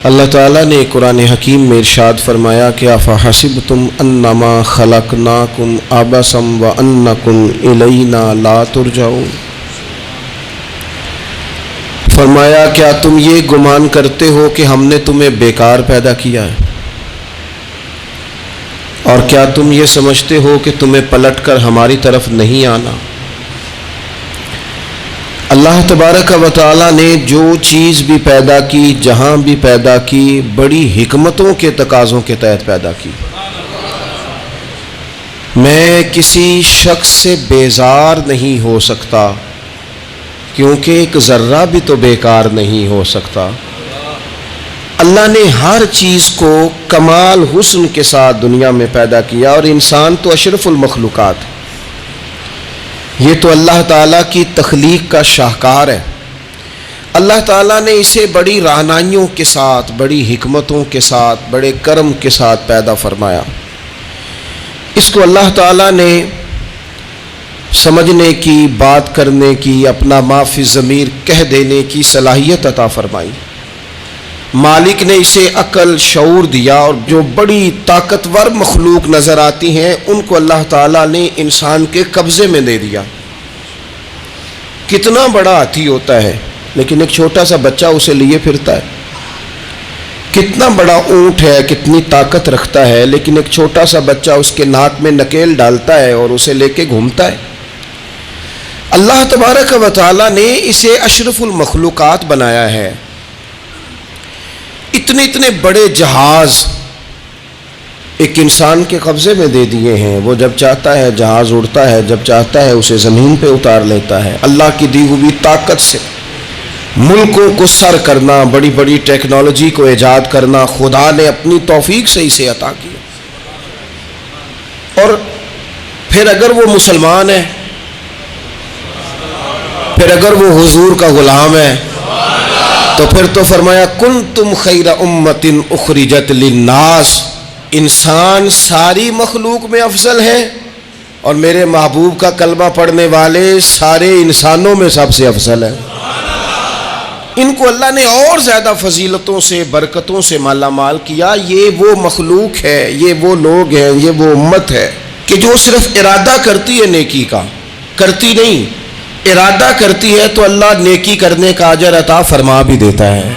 اللہ تعالیٰ نے قرآن حکیم میں ارشاد فرمایا کہ افحسبتم انما خلقناکم عبثا وانکم الینا لا ترجعون، فرمایا کیا تم یہ گمان کرتے ہو کہ ہم نے تمہیں بیکار پیدا کیا ہے، اور کیا تم یہ سمجھتے ہو کہ تمہیں پلٹ کر ہماری طرف نہیں آنا؟ اللہ تبارک و تعالیٰ نے جو چیز بھی پیدا کی، جہاں بھی پیدا کی، بڑی حکمتوں کے تقاضوں کے تحت پیدا کی۔ میں کسی شخص سے بیزار نہیں ہو سکتا، کیونکہ ایک ذرہ بھی تو بیکار نہیں ہو سکتا۔ اللہ نے ہر چیز کو کمال حسن کے ساتھ دنیا میں پیدا کیا، اور انسان تو اشرف المخلوقات ہے۔ یہ تو اللہ تعالیٰ کی تخلیق کا شاہکار ہے۔ اللہ تعالیٰ نے اسے بڑی رہنمائیوں کے ساتھ، بڑی حکمتوں کے ساتھ، بڑے کرم کے ساتھ پیدا فرمایا۔ اس کو اللہ تعالیٰ نے سمجھنے کی، بات کرنے کی، اپنا ما فی الضمیر کہہ دینے کی صلاحیت عطا فرمائی۔ مالک نے اسے عقل، شعور دیا، اور جو بڑی طاقتور مخلوق نظر آتی ہیں ان کو اللہ تعالیٰ نے انسان کے قبضے میں دے دیا۔ کتنا بڑا ہاتھی ہوتا ہے لیکن ایک چھوٹا سا بچہ اسے لیے پھرتا ہے۔ کتنا بڑا اونٹ ہے، کتنی طاقت رکھتا ہے، لیکن ایک چھوٹا سا بچہ اس کے ناک میں نکیل ڈالتا ہے اور اسے لے کے گھومتا ہے۔ اللہ تبارک و تعالیٰ نے اسے اشرف المخلوقات بنایا ہے۔ اتنے بڑے جہاز ایک انسان کے قبضے میں دے دیے ہیں۔ وہ جب چاہتا ہے جہاز اڑتا ہے، جب چاہتا ہے اسے زمین پہ اتار لیتا ہے۔ اللہ کی دی ہوئی طاقت سے ملکوں کو سر کرنا، بڑی بڑی ٹیکنالوجی کو ایجاد کرنا خدا نے اپنی توفیق سے اسے عطا کیا۔ اور پھر اگر وہ مسلمان ہے، پھر اگر وہ حضور کا غلام ہے، تو پھر تو فرمایا کنتم خیر امت اخرجت للناس، انسان ساری مخلوق میں افضل ہے، اور میرے محبوب کا کلمہ پڑھنے والے سارے انسانوں میں سب سے افضل ہے۔ ان کو اللہ نے اور زیادہ فضیلتوں سے، برکتوں سے مالا مال کیا۔ یہ وہ مخلوق ہے، یہ وہ لوگ ہیں، یہ وہ امت ہے کہ جو صرف ارادہ کرتی ہے نیکی کا، کرتی نہیں، ارادہ کرتی ہے تو اللہ نیکی کرنے کا اجر عطا فرما بھی دیتا ہے۔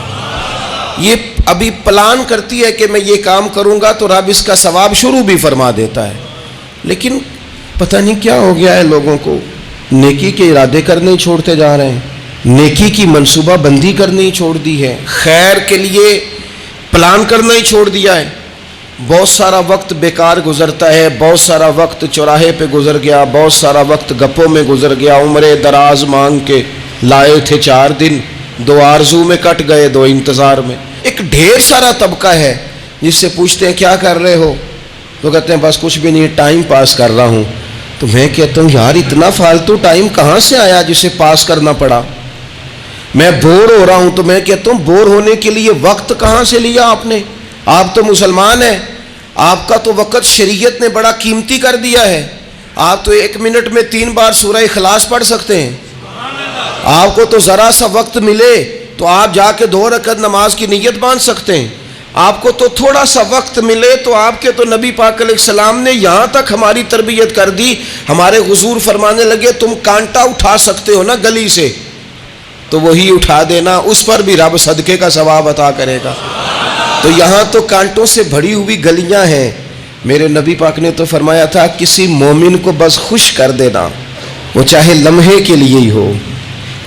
یہ ابھی پلان کرتی ہے کہ میں یہ کام کروں گا تو رب اس کا ثواب شروع بھی فرما دیتا ہے، لیکن پتہ نہیں کیا ہو گیا ہے لوگوں کو، نیکی کے ارادے کرنے ہی چھوڑتے جا رہے ہیں، نیکی کی منصوبہ بندی کرنی ہی چھوڑ دی ہے، خیر کے لیے پلان کرنا ہی چھوڑ دیا ہے۔ بہت سارا وقت بیکار گزرتا ہے، بہت سارا وقت چوراہے پہ گزر گیا، بہت سارا وقت گپوں میں گزر گیا، عمرے دراز مانگ کے لائے تھے 4 دن، 2 آرزو میں کٹ گئے، 2 انتظار میں۔ ایک ڈھیر سارا طبقہ ہے جس سے پوچھتے ہیں کیا کر رہے ہو، تو کہتے ہیں بس کچھ بھی نہیں، ٹائم پاس کر رہا ہوں۔ تو میں کہتا ہوں یار اتنا فالتو ٹائم کہاں سے آیا جسے پاس کرنا پڑا؟ میں بور ہو رہا ہوں، تو میں کہتا ہوں بور ہونے کے لیے وقت کہاں سے لیا آپ نے؟ آپ تو مسلمان ہیں، آپ کا تو وقت شریعت نے بڑا قیمتی کر دیا ہے۔ آپ تو 1 منٹ میں 3 بار سورہ اخلاص پڑھ سکتے ہیں۔ آپ کو تو ذرا سا وقت ملے تو آپ جا کے 2 رکعت نماز کی نیت باندھ سکتے ہیں۔ آپ کو تو تھوڑا سا وقت ملے تو آپ کے تو نبی پاک علیہ السلام نے یہاں تک ہماری تربیت کر دی، ہمارے حضور فرمانے لگے تم کانٹا اٹھا سکتے ہو نا گلی سے، تو وہی اٹھا دینا، اس پر بھی رب صدقے کا ثواب عطا کرے گا۔ تو یہاں تو کانٹوں سے بھری ہوئی گلیاں ہیں۔ میرے نبی پاک نے تو فرمایا تھا کسی مومن کو بس خوش کر دینا، وہ چاہے لمحے کے لیے ہی ہو،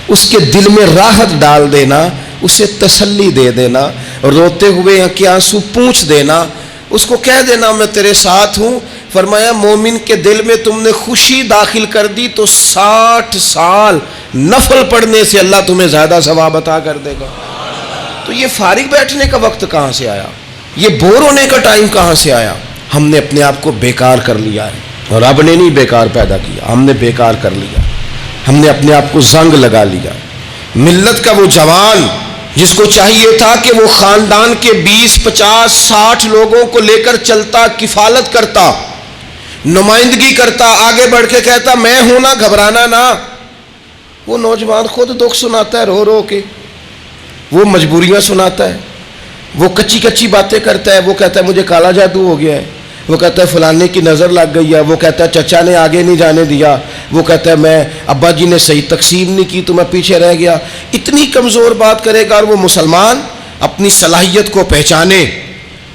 اس کے دل میں راحت ڈال دینا، اسے تسلی دے دینا، روتے ہوئے کے آنسو پونچھ دینا، اس کو کہہ دینا میں تیرے ساتھ ہوں۔ فرمایا مومن کے دل میں تم نے خوشی داخل کر دی تو 60 سال نفل پڑھنے سے اللہ تمہیں زیادہ ثواب عطا کر دے گا۔ تو یہ فارغ بیٹھنے کا وقت کہاں سے آیا؟ یہ بور ہونے کا ٹائم کہاں سے آیا؟ ہم نے اپنے آپ کو بیکار کر لیا ہے، اور رب نے نہیں بیکار پیدا کیا، ہم نے بیکار کر لیا، ہم نے اپنے آپ کو زنگ لگا لیا۔ ملت کا وہ جوان جس کو چاہیے تھا کہ وہ خاندان کے 20 50 60 لوگوں کو لے کر چلتا، کفالت کرتا، نمائندگی کرتا، آگے بڑھ کے کہتا میں ہوں نا، گھبرانا نہ، وہ نوجوان خود دکھ سناتا ہے رو رو کے، وہ مجبوریاں سناتا ہے، وہ کچی کچی باتیں کرتا ہے، وہ کہتا ہے مجھے کالا جادو ہو گیا ہے، وہ کہتا ہے فلانے کی نظر لگ گئی ہے، وہ کہتا ہے چچا نے آگے نہیں جانے دیا، وہ کہتا ہے میں ابا جی نے صحیح تقسیم نہیں کی تو میں پیچھے رہ گیا. اتنی کمزور بات کرے گا. اور وہ مسلمان اپنی صلاحیت کو پہچانے.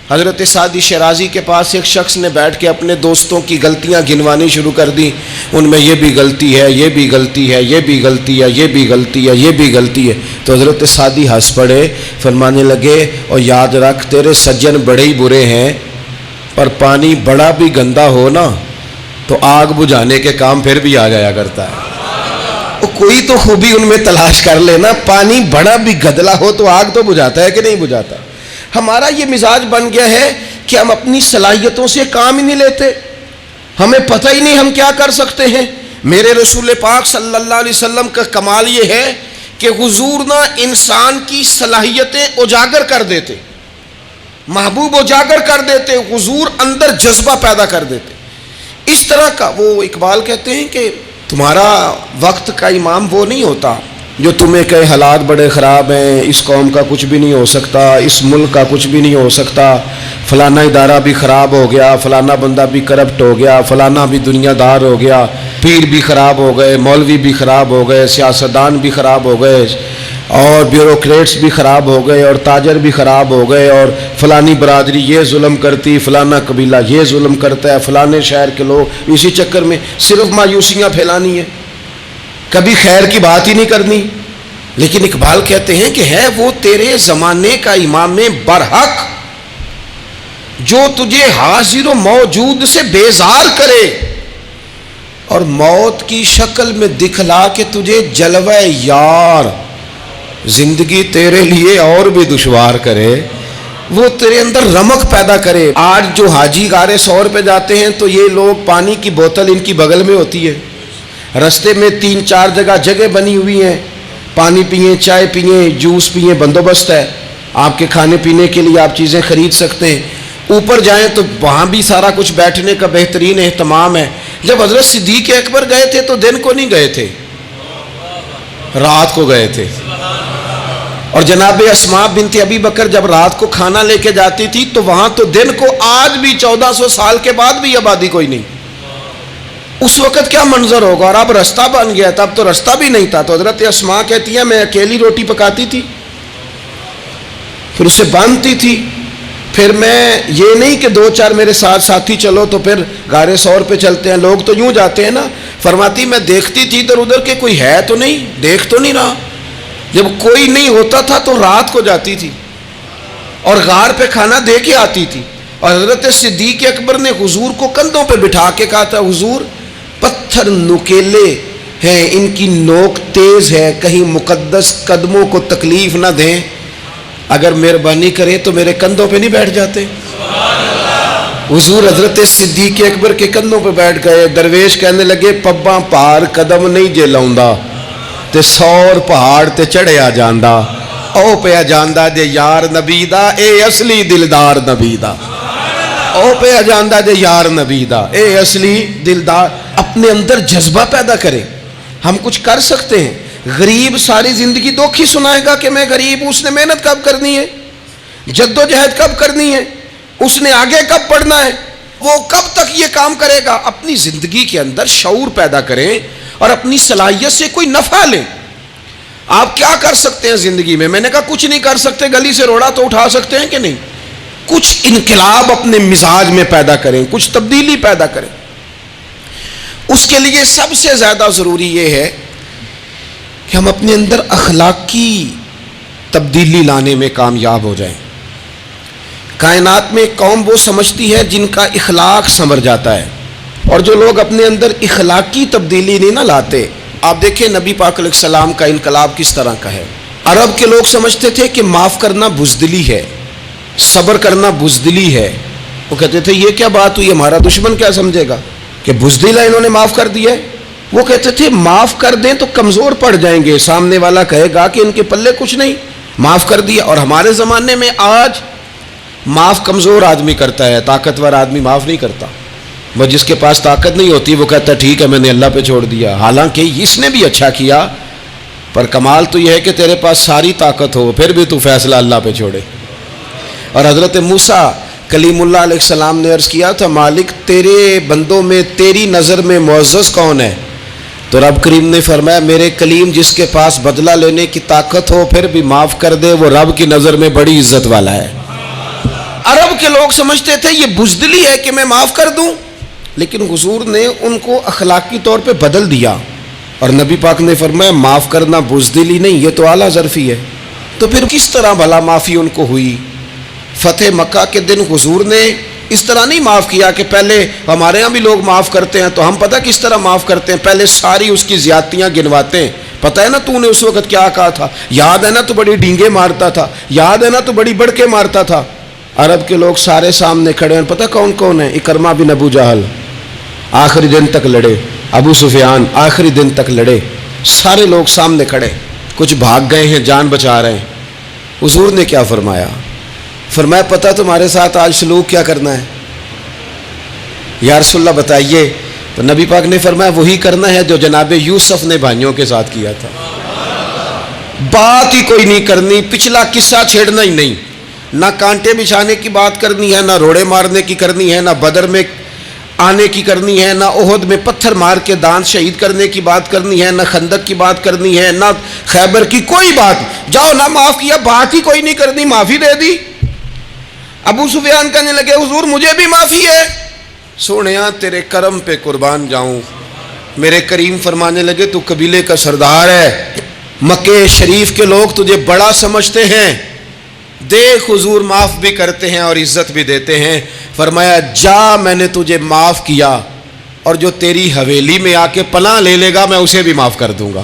حضرت سعدی شیرازی کے پاس ایک شخص نے بیٹھ کے اپنے دوستوں کی غلطیاں گنوانی شروع کر دی. ان میں یہ بھی غلطی ہے، یہ بھی غلطی ہے، یہ بھی غلطی ہے، یہ بھی غلطی ہے، یہ بھی غلطی ہے. تو حضرت سعدی ہنس پڑے، فرمانے لگے اور یاد رکھ تیرے سجن بڑے ہی برے ہیں، پر پانی بڑا بھی گندا ہو نا تو آگ بجھانے کے کام پھر بھی آ جایا کرتا ہے. کوئی تو خوبی ان میں تلاش کر لینا. پانی بڑا بھی گدلا ہو تو آگ تو بجھاتا ہے کہ نہیں بجھاتا. ہمارا یہ مزاج بن گیا ہے کہ ہم اپنی صلاحیتوں سے کام ہی نہیں لیتے. ہمیں پتہ ہی نہیں ہم کیا کر سکتے ہیں. میرے رسول پاک صلی اللہ علیہ وسلم کا کمال یہ ہے کہ حضور نہ انسان کی صلاحیتیں اجاگر کر دیتے، محبوب اجاگر کر دیتے، حضور اندر جذبہ پیدا کر دیتے. اس طرح کا وہ اقبال کہتے ہیں کہ تمہارا وقت کا امام وہ نہیں ہوتا جو تمہیں کہے حالات بڑے خراب ہیں، اس قوم کا کچھ بھی نہیں ہو سکتا، اس ملک کا کچھ بھی نہیں ہو سکتا، فلانا ادارہ بھی خراب ہو گیا، فلانا بندہ بھی کرپٹ ہو گیا، فلانا بھی دنیا دار ہو گیا، پیر بھی خراب ہو گئے، مولوی بھی خراب ہو گئے، سیاستدان بھی خراب ہو گئے، اور بیوروکریٹس بھی خراب ہو گئے، اور تاجر بھی خراب ہو گئے، اور فلانی برادری یہ ظلم کرتی، فلانا قبیلہ یہ ظلم کرتا ہے، فلانے شہر کے لوگ. اسی چکر میں صرف مایوسیاں پھیلانی ہیں، کبھی خیر کی بات ہی نہیں کرنی. لیکن اقبال کہتے ہیں کہ ہے وہ تیرے زمانے کا امام برحق جو تجھے حاضر و موجود سے بیزار کرے اور موت کی شکل میں دکھلا کے تجھے جلوہ یار زندگی تیرے لیے اور بھی دشوار کرے. وہ تیرے اندر رمق پیدا کرے. آج جو حاجی غار سور پہ جاتے ہیں تو یہ لوگ پانی کی بوتل ان کی بغل میں ہوتی ہے، رستے میں 3-4 جگہ بنی ہوئی ہیں، پانی پئیں، چائے پئیں، جوس پئیں، بندوبست ہے آپ کے کھانے پینے کے لیے، آپ چیزیں خرید سکتے ہیں. اوپر جائیں تو وہاں بھی سارا کچھ بیٹھنے کا بہترین اہتمام ہے. جب حضرت صدیق اکبر گئے تھے تو دن کو نہیں گئے تھے، رات کو گئے تھے. اور جناب اسماء بنت ابی بکر جب رات کو کھانا لے کے جاتی تھی تو وہاں تو دن کو آج بھی 1400 سال کے بعد بھی آبادی کوئی نہیں. اس وقت کیا منظر ہوگا. اور اب رستہ بن گیا تھا، اب تو رستہ بھی نہیں تھا. تو حضرت اسماء کہتی ہیں میں اکیلی روٹی پکاتی تھی، پھر اسے باندھتی تھی، پھر میں یہ نہیں کہ 2-4 میرے ساتھ ساتھی چلو تو پھر غار سور پہ چلتے ہیں، لوگ تو یوں جاتے ہیں نا. فرماتی میں دیکھتی تھی ادھر ادھر کہ کوئی ہے تو نہیں، دیکھ تو نہیں رہا. جب کوئی نہیں ہوتا تھا تو رات کو جاتی تھی اور غار پہ کھانا دے کے آتی تھی. اور حضرت صدیق اکبر نے حضور کو کندھوں پہ بٹھا کے کہا تھا حضور پتھر نکیلے ہیں، ان کی نوک تیز ہے، کہیں مقدس قدموں کو تکلیف نہ دیں، اگر مہربانی کریں تو میرے کندھوں پہ نہیں بیٹھ جاتے. حضور حضرت صدیق اکبر کے کندھوں پہ بیٹھ گئے. درویش کہنے لگے پباں پار قدم نہیں جے لاؤندا تے 100 پہاڑ تے چڑھیا جاندا، او پیا جاندا جے یار نبی دا، اے اصلی دلدار نبی دا. او پیا جاندا جے یار نبی دا، اے اصلی دلدار. اپنے اندر جذبہ پیدا کرے. ہم کچھ کر سکتے ہیں. غریب ساری زندگی دکھ ہی سنائے گا کہ میں غریب ہوں. اس نے محنت کب کرنی ہے، جد و جہد کب کرنی ہے، اس نے آگے کب پڑھنا ہے، وہ کب تک یہ کام کرے گا. اپنی زندگی کے اندر شعور پیدا کریں اور اپنی صلاحیت سے کوئی نفع لیں. آپ کیا کر سکتے ہیں زندگی میں؟ میں نے کہا کچھ نہیں کر سکتے. گلی سے روڑا تو اٹھا سکتے ہیں کہ نہیں؟ کچھ انقلاب اپنے مزاج میں پیدا کریں، کچھ تبدیلی پیدا کریں. اس کے لیے سب سے زیادہ ضروری یہ ہے کہ ہم اپنے اندر اخلاقی تبدیلی لانے میں کامیاب ہو جائیں. کائنات میں قوم وہ سمجھتی ہے جن کا اخلاق سنور جاتا ہے، اور جو لوگ اپنے اندر اخلاقی تبدیلی نہیں نہ لاتے. آپ دیکھیں نبی پاک علیہ السلام کا انقلاب کس طرح کا ہے. عرب کے لوگ سمجھتے تھے کہ معاف کرنا بزدلی ہے، صبر کرنا بزدلی ہے. وہ کہتے تھے یہ کیا بات ہوئی، ہمارا دشمن کیا سمجھے گا کہ بزدل ہے، انہوں نے معاف کر دیا ہے. وہ کہتے تھے معاف کر دیں تو کمزور پڑ جائیں گے، سامنے والا کہے گا کہ ان کے پلے کچھ نہیں، معاف کر دیا. اور ہمارے زمانے میں آج معاف کمزور آدمی کرتا ہے، طاقتور آدمی معاف نہیں کرتا. وہ جس کے پاس طاقت نہیں ہوتی وہ کہتا ہے ٹھیک ہے میں نے اللہ پہ چھوڑ دیا، حالانکہ اس نے بھی اچھا کیا. پر کمال تو یہ ہے کہ تیرے پاس ساری طاقت ہو پھر بھی تو فیصلہ اللہ پہ چھوڑے. اور حضرت موسیٰ کلیم اللہ علیہ السلام نے عرض کیا تھا مالک تیرے بندوں میں تیری نظر میں معزز کون ہے؟ تو رب کریم نے فرمایا میرے کلیم جس کے پاس بدلہ لینے کی طاقت ہو پھر بھی معاف کر دے وہ رب کی نظر میں بڑی عزت والا ہے۔ عرب کے لوگ سمجھتے تھے یہ بزدلی ہے کہ میں معاف کر دوں، لیکن حضور نے ان کو اخلاقی طور پہ بدل دیا، اور نبی پاک نے فرمایا معاف کرنا بزدلی نہیں، یہ تو اعلیٰ ظرفی ہے۔ تو پھر کس طرح بھلا معافی ان کو ہوئی؟ فتح مکہ کے دن حضور نے اس طرح نہیں معاف کیا کہ پہلے ہمارے ہاں بھی لوگ معاف کرتے ہیں تو ہم پتہ کس طرح معاف کرتے ہیں، پہلے ساری اس کی زیادتیاں گنواتے ہیں، پتہ ہے نا تو نے اس وقت کیا کہا تھا، یاد ہے نا تو بڑی ڈینگے مارتا تھا، یاد ہے نا تو بڑی بڑکے مارتا تھا۔ عرب کے لوگ سارے سامنے کھڑے ہیں، پتہ کون کون ہیں؟ اکرمہ بن ابو جہل آخری دن تک لڑے، ابو سفیان آخری دن تک لڑے، سارے لوگ سامنے کھڑے، کچھ بھاگ گئے ہیں جان بچا رہے ہیں۔ حضور نے کیا فرمایا؟ فرمایا پتہ تمہارے ساتھ آج سلوک کیا کرنا ہے؟ یا رسول اللہ بتائیے۔ تو نبی پاک نے فرمایا وہی کرنا ہے جو جناب یوسف نے بھائیوں کے ساتھ کیا تھا، بات ہی کوئی نہیں کرنی، پچھلا قصہ چھیڑنا ہی نہیں، نہ کانٹے بچھانے کی بات کرنی ہے، نہ روڑے مارنے کی کرنی ہے، نہ بدر میں آنے کی کرنی ہے، نہ احد میں پتھر مار کے دانت شہید کرنے کی بات کرنی ہے، نہ خندق کی بات کرنی ہے، نہ خیبر کی کوئی بات۔ جاؤ نہ معاف کیا، بات ہی کوئی نہیں کرنی، معافی دے دی۔ ابو سفیان کہنے لگے حضور مجھے بھی معافی ہے۔ سونیا تیرے کرم پہ قربان جاؤں۔ میرے کریم فرمانے لگے تو قبیلے کا سردار ہے، مکہ شریف کے لوگ تجھے بڑا سمجھتے ہیں، دیکھ حضور معاف بھی کرتے ہیں اور عزت بھی دیتے ہیں۔ فرمایا جا میں نے تجھے معاف کیا، اور جو تیری حویلی میں آ کے پناہ لے لے گا میں اسے بھی معاف کر دوں گا،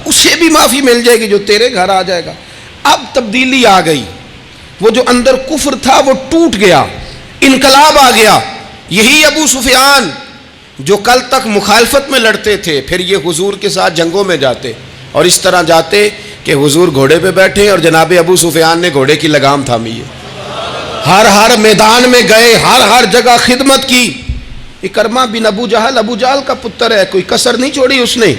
اسے بھی معافی مل جائے گی جو تیرے گھر آ جائے گا۔ اب تبدیلی آ گئی، وہ جو اندر کفر تھا وہ ٹوٹ گیا، انقلاب آ گیا۔ یہی ابو سفیان جو کل تک مخالفت میں لڑتے تھے پھر یہ حضور کے ساتھ جنگوں میں جاتے، اور اس طرح جاتے کہ حضور گھوڑے پہ بیٹھے اور جناب ابو سفیان نے گھوڑے کی لگام تھامی ہے، ہر میدان میں گئے، ہر جگہ خدمت کی۔ اکرمہ بن ابو جہل کا پتر ہے، کوئی کسر نہیں چھوڑی اس نے،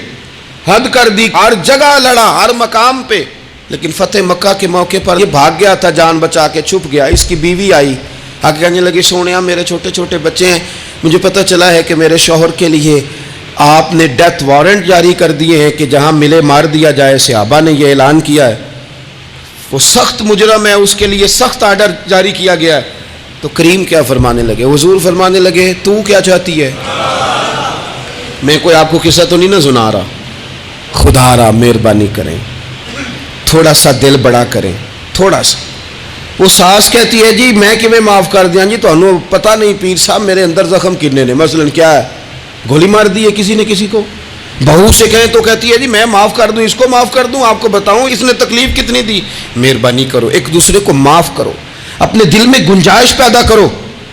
حد کر دی، ہر جگہ لڑا، ہر مقام پہ۔ لیکن فتح مکہ کے موقع پر یہ بھاگ گیا تھا، جان بچا کے چھپ گیا۔ اس کی بیوی آئی، آگے کہنے لگی سونیا میرے چھوٹے چھوٹے بچے ہیں، مجھے پتہ چلا ہے کہ میرے شوہر کے لیے آپ نے ڈیتھ وارنٹ جاری کر دیے ہیں کہ جہاں ملے مار دیا جائے، صحابہ نے یہ اعلان کیا ہے، وہ سخت مجرم ہے، اس کے لیے سخت آرڈر جاری کیا گیا ہے۔ تو کریم کیا فرمانے لگے؟ حضور فرمانے لگے تو کیا چاہتی ہے؟ میں کوئی آپ کو قصہ تو نہیں نہ سنا رہا، خدا را مہربانی کریں، تھوڑا سا دل بڑا کریں، تھوڑا سا۔ وہ ساس کہتی ہے جی میں کہ میں معاف کر دیا جی، تو انہوں پتہ نہیں پیر صاحب میرے اندر زخم کنے نے، مثلا کیا ہے، گولی مار دی ہے کسی نے کسی کو۔ بہو سے کہیں تو کہتی ہے جی میں معاف کر دوں، اس کو معاف کر دوں، آپ کو بتاؤں اس نے تکلیف کتنی دی۔ مہربانی کرو ایک دوسرے کو معاف کرو، اپنے دل میں گنجائش پیدا کرو۔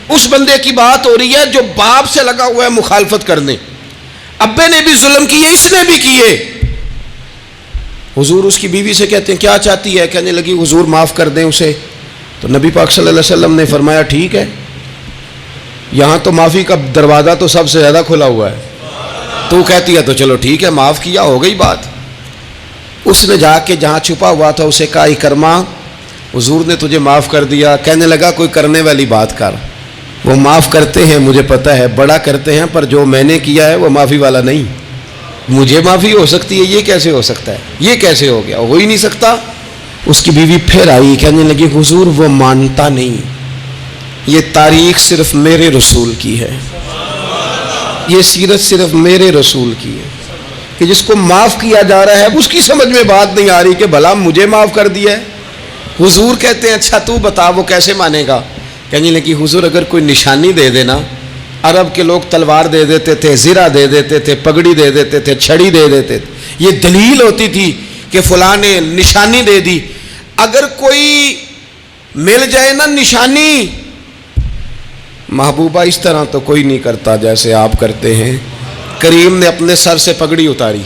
اس بندے کی بات ہو رہی ہے جو باپ سے لگا ہوا ہے مخالفت کرنے، ابے نے بھی ظلم کیے، اس نے بھی کیے۔ حضور اس کی بیوی سے کہتے ہیں کیا چاہتی ہے؟ کہنے لگی حضور معاف کر دیں اسے۔ تو نبی پاک صلی اللہ علیہ وسلم نے فرمایا ٹھیک ہے، یہاں تو معافی کا دروازہ تو سب سے زیادہ کھلا ہوا ہے، تو کہتی ہے تو چلو ٹھیک ہے معاف کیا، ہو گئی بات۔ اس نے جا کے جہاں چھپا ہوا تھا اسے کہا اکرمہ حضور نے تجھے معاف کر دیا۔ کہنے لگا کوئی کرنے والی بات کر، وہ معاف کرتے ہیں مجھے پتہ ہے، بڑا کرتے ہیں، پر جو میں نے کیا ہے وہ معافی والا نہیں۔ مجھے معافی ہو سکتی ہے، یہ کیسے ہو سکتا ہے، یہ کیسے ہو گیا، ہو ہی نہیں سکتا۔ اس کی بیوی پھر آئی، کہنے لگی حضور وہ مانتا نہیں، یہ تاریخ صرف میرے رسول کی ہے، یہ سیرت صرف میرے رسول کی ہے، کہ جس کو معاف کیا جا رہا ہے اس کی سمجھ میں بات نہیں آ رہی کہ بھلا مجھے معاف کر دیا ہے۔ حضور کہتے ہیں اچھا تو بتا وہ کیسے مانے گا؟ کہنے لگی حضور اگر کوئی نشانی دے دینا، عرب کے لوگ تلوار دے دیتے تھے، زرہ دے دیتے تھے، پگڑی دے دیتے تھے، چھڑی دے دیتے تھے، یہ دلیل ہوتی تھی کہ فلاں نے نشانی دے دی۔ اگر کوئی مل جائے نا نشانی، محبوبہ اس طرح تو کوئی نہیں کرتا جیسے آپ کرتے ہیں۔ کریم نے اپنے سر سے پگڑی اتاری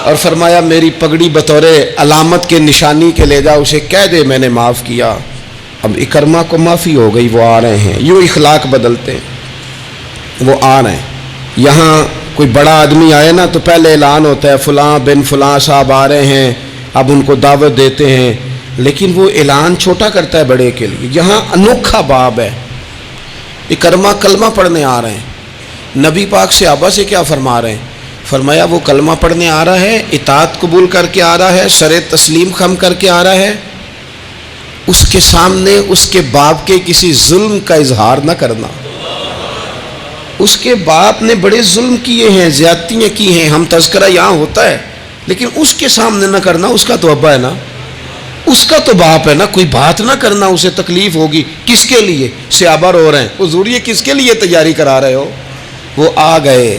اور فرمایا میری پگڑی بطور علامت کے نشانی کے لے جا، اسے کہہ دے میں نے معاف کیا۔ اب اکرمہ کو معافی ہو گئی، وہ آ رہے ہیں، یوں اخلاق بدلتے ہیں، وہ آ رہے ہیں۔ یہاں کوئی بڑا آدمی آئے نا تو پہلے اعلان ہوتا ہے فلاں بن فلاں صاحب آ رہے ہیں، اب ان کو دعوت دیتے ہیں، لیکن وہ اعلان چھوٹا کرتا ہے بڑے کے لیے. یہاں انوکھا باب ہے. اکرما کلمہ پڑھنے آ رہے ہیں. نبی پاک صحابہ سے کیا فرما رہے ہیں؟ فرمایا وہ کلمہ پڑھنے آ رہا ہے، اطاعت قبول کر کے آ رہا ہے، سر تسلیم خم کر کے آ رہا ہے. اس کے سامنے اس کے باپ کے کسی ظلم کا اظہار نہ کرنا. اس کے باپ نے بڑے ظلم کیے ہیں، زیادتیاں کی ہیں، ہم تذکرہ یہاں ہوتا ہے، لیکن اس کے سامنے نہ کرنا. اس کا تو ابا ہے نا، اس کا تو باپ ہے نا. کوئی بات نہ کرنا، اسے تکلیف ہوگی. کس کے لیے؟ صحابہ رو رہے ہیں. حضور یہ کس کے لیے تیاری کرا رہے ہو؟ وہ آ گئے،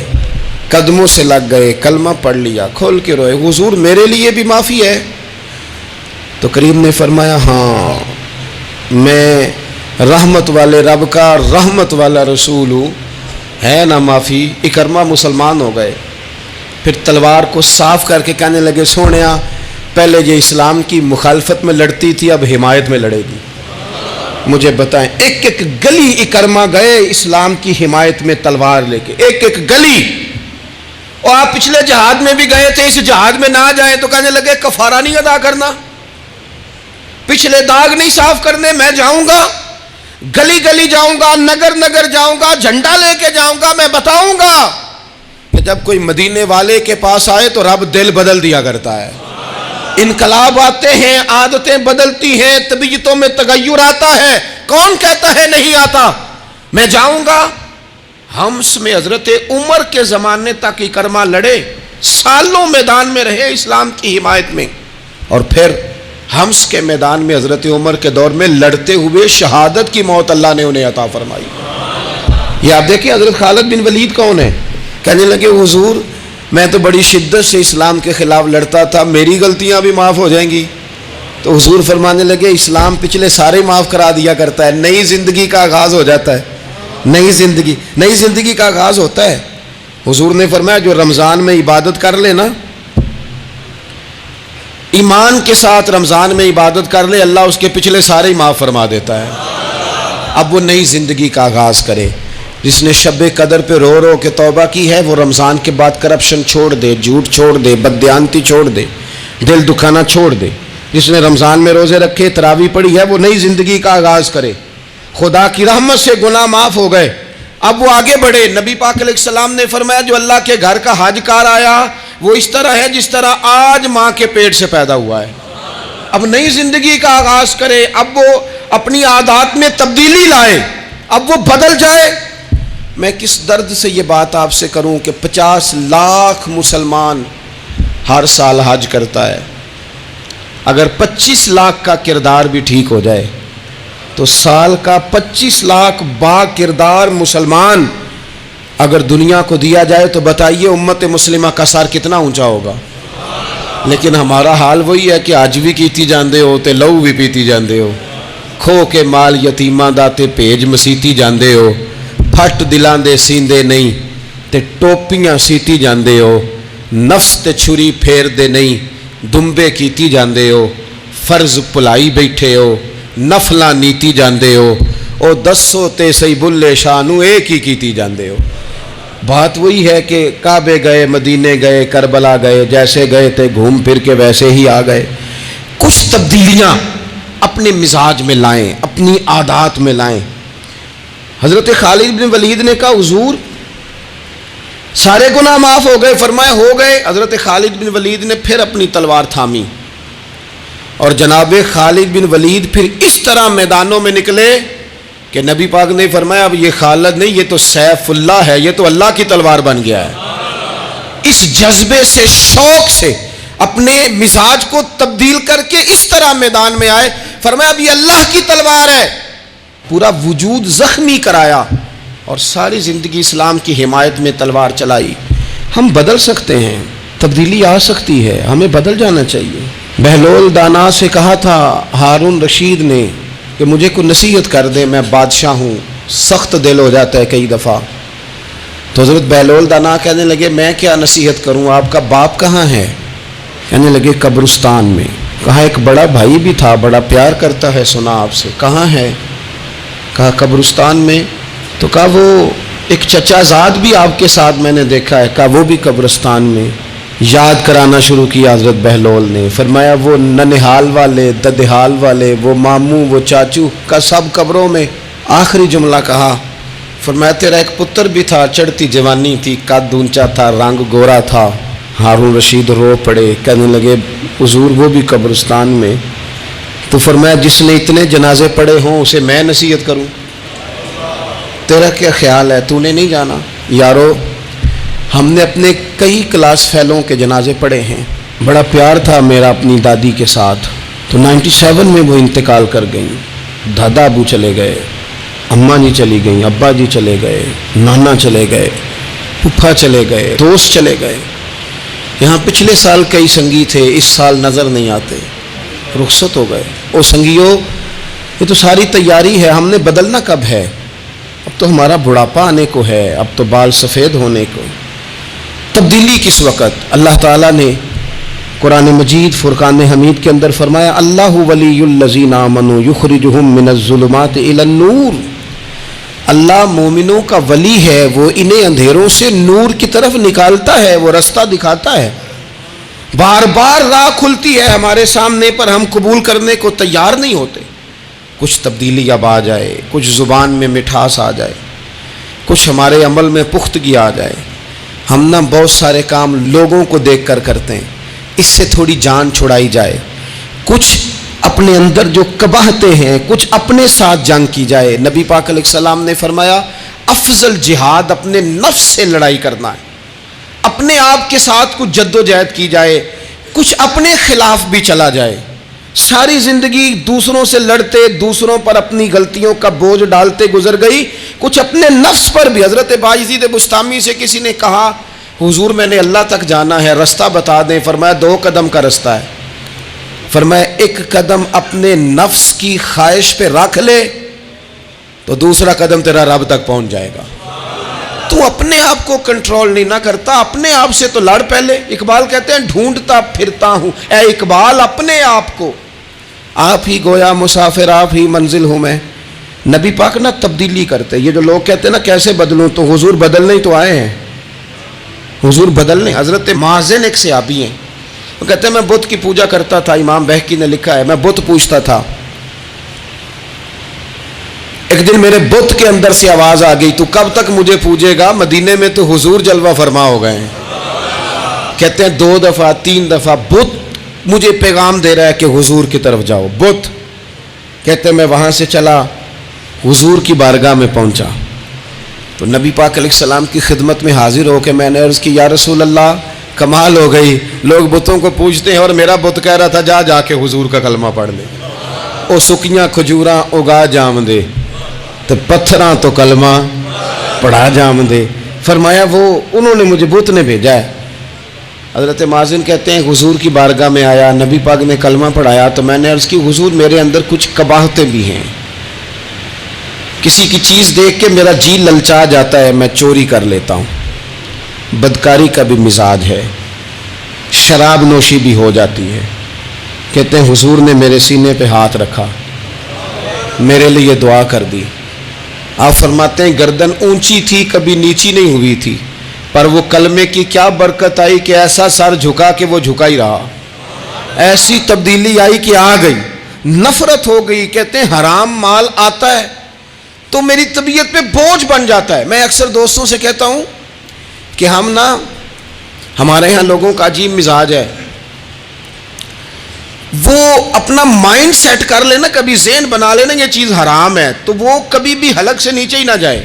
قدموں سے لگ گئے، کلمہ پڑھ لیا، کھول کے روئے. حضور میرے لیے بھی معافی ہے؟ تو کریم نے فرمایا ہاں، میں رحمت والے رب کا رحمت والا رسول ہوں، ہے نا معافی. اکرما مسلمان ہو گئے. پھر تلوار کو صاف کر کے کہنے لگے سونیا پہلے یہ اسلام کی مخالفت میں لڑتی تھی، اب حمایت میں لڑے گی. مجھے بتائیں، ایک ایک گلی اکرما گئے اسلام کی حمایت میں تلوار لے کے، ایک ایک گلی. اور آپ پچھلے جہاد میں بھی گئے تھے، اس جہاد میں نہ جائیں تو کہنے لگے کفارہ نہیں ادا کرنا، پچھلے داغ نہیں صاف کرنے. میں جاؤں گا، گلی گلی جاؤں گا، نگر نگر جاؤں گا، جھنڈا لے کے جاؤں گا. میں بتاؤں گا کہ جب کوئی مدینے والے کے پاس آئے تو رب دل بدل دیا کرتا ہے. انقلاب آتے ہیں، عادتیں بدلتی ہیں، طبیعتوں میں تغیر آتا ہے. کون کہتا ہے نہیں آتا؟ میں جاؤں گا. حمص میں حضرت عمر کے زمانے تک اکرما لڑے، سالوں میدان میں رہے اسلام کی حمایت میں. اور پھر حمص کے میدان میں حضرت عمر کے دور میں لڑتے ہوئے شہادت کی موت اللہ نے انہیں عطا فرمائی. یہ آپ دیکھیں حضرت خالد بن ولید کون ہے؟ کہنے لگے حضور میں تو بڑی شدت سے اسلام کے خلاف لڑتا تھا، میری غلطیاں بھی معاف ہو جائیں گی. تو حضور فرمانے لگے اسلام پچھلے سارے معاف کرا دیا کرتا ہے، نئی زندگی کا آغاز ہو جاتا ہے. نئی زندگی کا آغاز ہوتا ہے. حضور نے فرمایا جو رمضان میں عبادت کر لے نا، ایمان کے ساتھ رمضان میں عبادت کر لے، اللہ اس کے پچھلے سارے معاف فرما دیتا ہے. اب وہ نئی زندگی کا آغاز کرے. جس نے شب قدر پہ رو رو کے توبہ کی ہے وہ رمضان کے بعد کرپشن چھوڑ دے، جھوٹ چھوڑ دے، بددیانتی چھوڑ دے، دل دکھانا چھوڑ دے. جس نے رمضان میں روزے رکھے، تراویح پڑھی ہے، وہ نئی زندگی کا آغاز کرے. خدا کی رحمت سے گناہ معاف ہو گئے، اب وہ آگے بڑھے. نبی پاک علیہ السلام نے فرمایا جو اللہ کے گھر کا حج کار آیا وہ اس طرح ہے جس طرح آج ماں کے پیٹ سے پیدا ہوا ہے. اب نئی زندگی کا آغاز کرے، اب وہ اپنی عادات میں تبدیلی لائے، اب وہ بدل جائے. میں کس درد سے یہ بات آپ سے کروں کہ 50 لاکھ مسلمان ہر سال حج کرتا ہے. اگر 25 لاکھ کا کردار بھی ٹھیک ہو جائے تو سال کا 25 لاکھ با کردار مسلمان اگر دنیا کو دیا جائے تو بتائیے امت مسلمہ کا سر کتنا اونچا ہوگا. لیکن ہمارا حال وہی ہے کہ آج بھی کیتی جاندے ہو تے لہو بھی پیتی جاندے ہو، کھو کے مال یتیماں دا تے بھیج مسیتی جاندے ہو، پھٹ دلان دے سیندے نہیں تے ٹوپیاں سیتی جاندے ہو، نفس تے چھری پھیر دے نہیں دمبے کیتی جاندے ہو، فرض پلائی بیٹھے ہو، نفلاں نیتی جاندے ہو، او دسو تے سی بلے شانو ایک ہی کیتی جاندے ہو. بات وہی ہے کہ کعبے گئے، مدینے گئے، کربلا گئے، جیسے گئے تھے گھوم پھر کے ویسے ہی آ گئے. کچھ تبدیلیاں اپنے مزاج میں لائیں، اپنی عادات میں لائیں. حضرت خالد بن ولید نے کہا حضور سارے گناہ معاف ہو گئے. فرمایا ہو گئے. حضرت خالد بن ولید نے پھر اپنی تلوار تھامی اور جناب خالد بن ولید پھر اس طرح میدانوں میں نکلے کہ نبی پاک نے فرمایا اب یہ خالد نہیں، یہ تو سیف اللہ ہے، یہ تو اللہ کی تلوار بن گیا ہے. اس جذبے سے، شوق سے اپنے مزاج کو تبدیل کر کے اس طرح میدان میں آئے. فرمایا اب یہ اللہ کی تلوار ہے. پورا وجود زخمی کرایا اور ساری زندگی اسلام کی حمایت میں تلوار چلائی. ہم بدل سکتے ہیں، تبدیلی آ سکتی ہے، ہمیں بدل جانا چاہیے. بہلول دانا سے کہا تھا ہارون رشید نے کہ مجھے کوئی نصیحت کر دے، میں بادشاہ ہوں، سخت دل ہو جاتا ہے کئی دفعہ. تو حضرت بہلول دانا کہنے لگے میں کیا نصیحت کروں، آپ کا باپ کہاں ہے؟ کہنے لگے قبرستان میں. کہا ایک بڑا بھائی بھی تھا، بڑا پیار کرتا ہے، سنا آپ سے، کہاں ہے؟ کہا قبرستان میں. تو کہا وہ ایک چچا زاد بھی آپ کے ساتھ میں نے دیکھا ہے. کہا وہ بھی قبرستان میں. یاد کرانا شروع کیا حضرت بہلول نے. فرمایا وہ ننہال والے، ددہال والے، وہ ماموں، وہ چاچو کا سب قبروں میں. آخری جملہ کہا، فرمایا تیرا ایک پتر بھی تھا، چڑھتی جوانی تھی، قد اونچا تھا، رنگ گورا تھا. ہارون رشید رو پڑے، کہنے لگے حضور وہ بھی قبرستان میں. تو فرمایا جس نے اتنے جنازے پڑھے ہوں اسے میں نصیحت کروں؟ تیرا کیا خیال ہے؟ تو نے نہیں جانا؟ یارو ہم نے اپنے کئی کلاس فیلوں کے جنازے پڑھے ہیں. بڑا پیار تھا میرا اپنی دادی کے ساتھ. تو 97 میں وہ انتقال کر گئیں. دادا ابو چلے گئے، اماں جی چلی گئیں، ابا جی چلے گئے، نانا چلے گئے، پھپھا چلے گئے، دوست چلے گئے. یہاں پچھلے سال کئی سنگی تھے، اس سال نظر نہیں آتے، رخصت ہو گئے. او سنگیو، یہ تو ساری تیاری ہے، ہم نے بدلنا کب ہے؟ اب تو ہمارا بڑھاپا آنے کو ہے، اب تو بال سفید ہونے کو. تبدیلی کس وقت؟ اللہ تعالیٰ نے قرآن مجید فرقان حمید کے اندر فرمایا اللہ ولی الذین آمنوا یخرجہم من الظلمات الی النور. اللہ مومنوں کا ولی ہے، وہ انہیں اندھیروں سے نور کی طرف نکالتا ہے، وہ رستہ دکھاتا ہے. بار بار راہ کھلتی ہے ہمارے سامنے پر ہم قبول کرنے کو تیار نہیں ہوتے. کچھ تبدیلی اب آ جائے، کچھ زبان میں مٹھاس آ جائے، کچھ ہمارے عمل میں پختگی آ جائے. ہم نہ بہت سارے کام لوگوں کو دیکھ کر کرتے ہیں، اس سے تھوڑی جان چھڑائی جائے. کچھ اپنے اندر جو قباہتیں ہیں کچھ اپنے ساتھ جنگ کی جائے. نبی پاک علیہ السلام نے فرمایا افضل جہاد اپنے نفس سے لڑائی کرنا ہے. اپنے آپ کے ساتھ کچھ جد و جہد کی جائے، کچھ اپنے خلاف بھی چلا جائے. ساری زندگی دوسروں سے لڑتے، دوسروں پر اپنی غلطیوں کا بوجھ ڈالتے گزر گئی، کچھ اپنے نفس پر بھی. حضرت بایزید بستامی سے کسی نے کہا حضور میں نے اللہ تک جانا ہے، رستہ بتا دیں. فرمایا 2 قدم کا رستہ ہے. فرمایا 1 قدم اپنے نفس کی خواہش پہ رکھ لے تو دوسرا قدم تیرا رب تک پہنچ جائے گا. تو اپنے آپ کو کنٹرول نہیں نہ کرتا، اپنے آپ سے تو لڑ پہلے. اقبال کہتے ہیں ڈھونڈتا پھرتا ہوں اے اقبال اپنے آپ کو، آپ ہی گویا مسافر آپ ہی منزل ہوں میں. نبی پاک نہ تبدیلی کرتے. یہ جو لوگ کہتے ہیں نا کیسے بدلوں، تو حضور بدلنے ہی تو آئے ہیں. حضور بدلنے. حضرت مازن ایک صحابی ہیں، وہ کہتے ہیں میں بت کی پوجا کرتا تھا. امام بہقی نے لکھا ہے میں بت پوجتا تھا. ایک دن میرے بت کے اندر سے آواز آ گئی تو کب تک مجھے پوجے گا، مدینے میں تو حضور جلوہ فرما ہو گئے ہیں. کہتے ہیں 2 دفعہ 3 دفعہ بت مجھے پیغام دے رہا ہے کہ حضور کی طرف جاؤ. بت کہتے ہیں میں وہاں سے چلا، حضور کی بارگاہ میں پہنچا تو نبی پاک علیہ السلام کی خدمت میں حاضر ہو کے میں نے عرض کی یا رسول اللہ کمال ہو گئی، لوگ بتوں کو پوجتے ہیں اور میرا بت کہہ رہا تھا جا کے حضور کا کلمہ پڑھ لے. او سکیاں کھجوراں اگا جام دے تو پتھراں تو کلمہ پڑھا جام دے. فرمایا وہ انہوں نے مجھے بت نے بھیجا ہے. حضرت مازن کہتے ہیں حضور کی بارگاہ میں آیا، نبی پاک نے کلمہ پڑھایا تو میں نے عرض کی حضور میرے اندر کچھ قباہتیں بھی ہیں، کسی کی چیز دیکھ کے میرا جی للچا جاتا ہے، میں چوری کر لیتا ہوں، بدکاری کا بھی مزاج ہے، شراب نوشی بھی ہو جاتی ہے. کہتے ہیں حضور نے میرے سینے پہ ہاتھ رکھا، میرے لیے دعا کر دی. آپ فرماتے ہیں گردن اونچی تھی کبھی نیچی نہیں ہوئی تھی، پر وہ کلمے کی کیا برکت آئی کہ ایسا سر جھکا کہ وہ جھکا ہی رہا. ایسی تبدیلی آئی کہ آ گئی، نفرت ہو گئی. کہتے ہیں حرام مال آتا ہے تو میری طبیعت پہ بوجھ بن جاتا ہے. میں اکثر دوستوں سے کہتا ہوں کہ ہمارے ہاں لوگوں کا عجیب مزاج ہے، وہ اپنا مائنڈ سیٹ کر لینا، کبھی ذہن بنا لینا یہ چیز حرام ہے تو وہ کبھی بھی حلق سے نیچے ہی نہ جائے.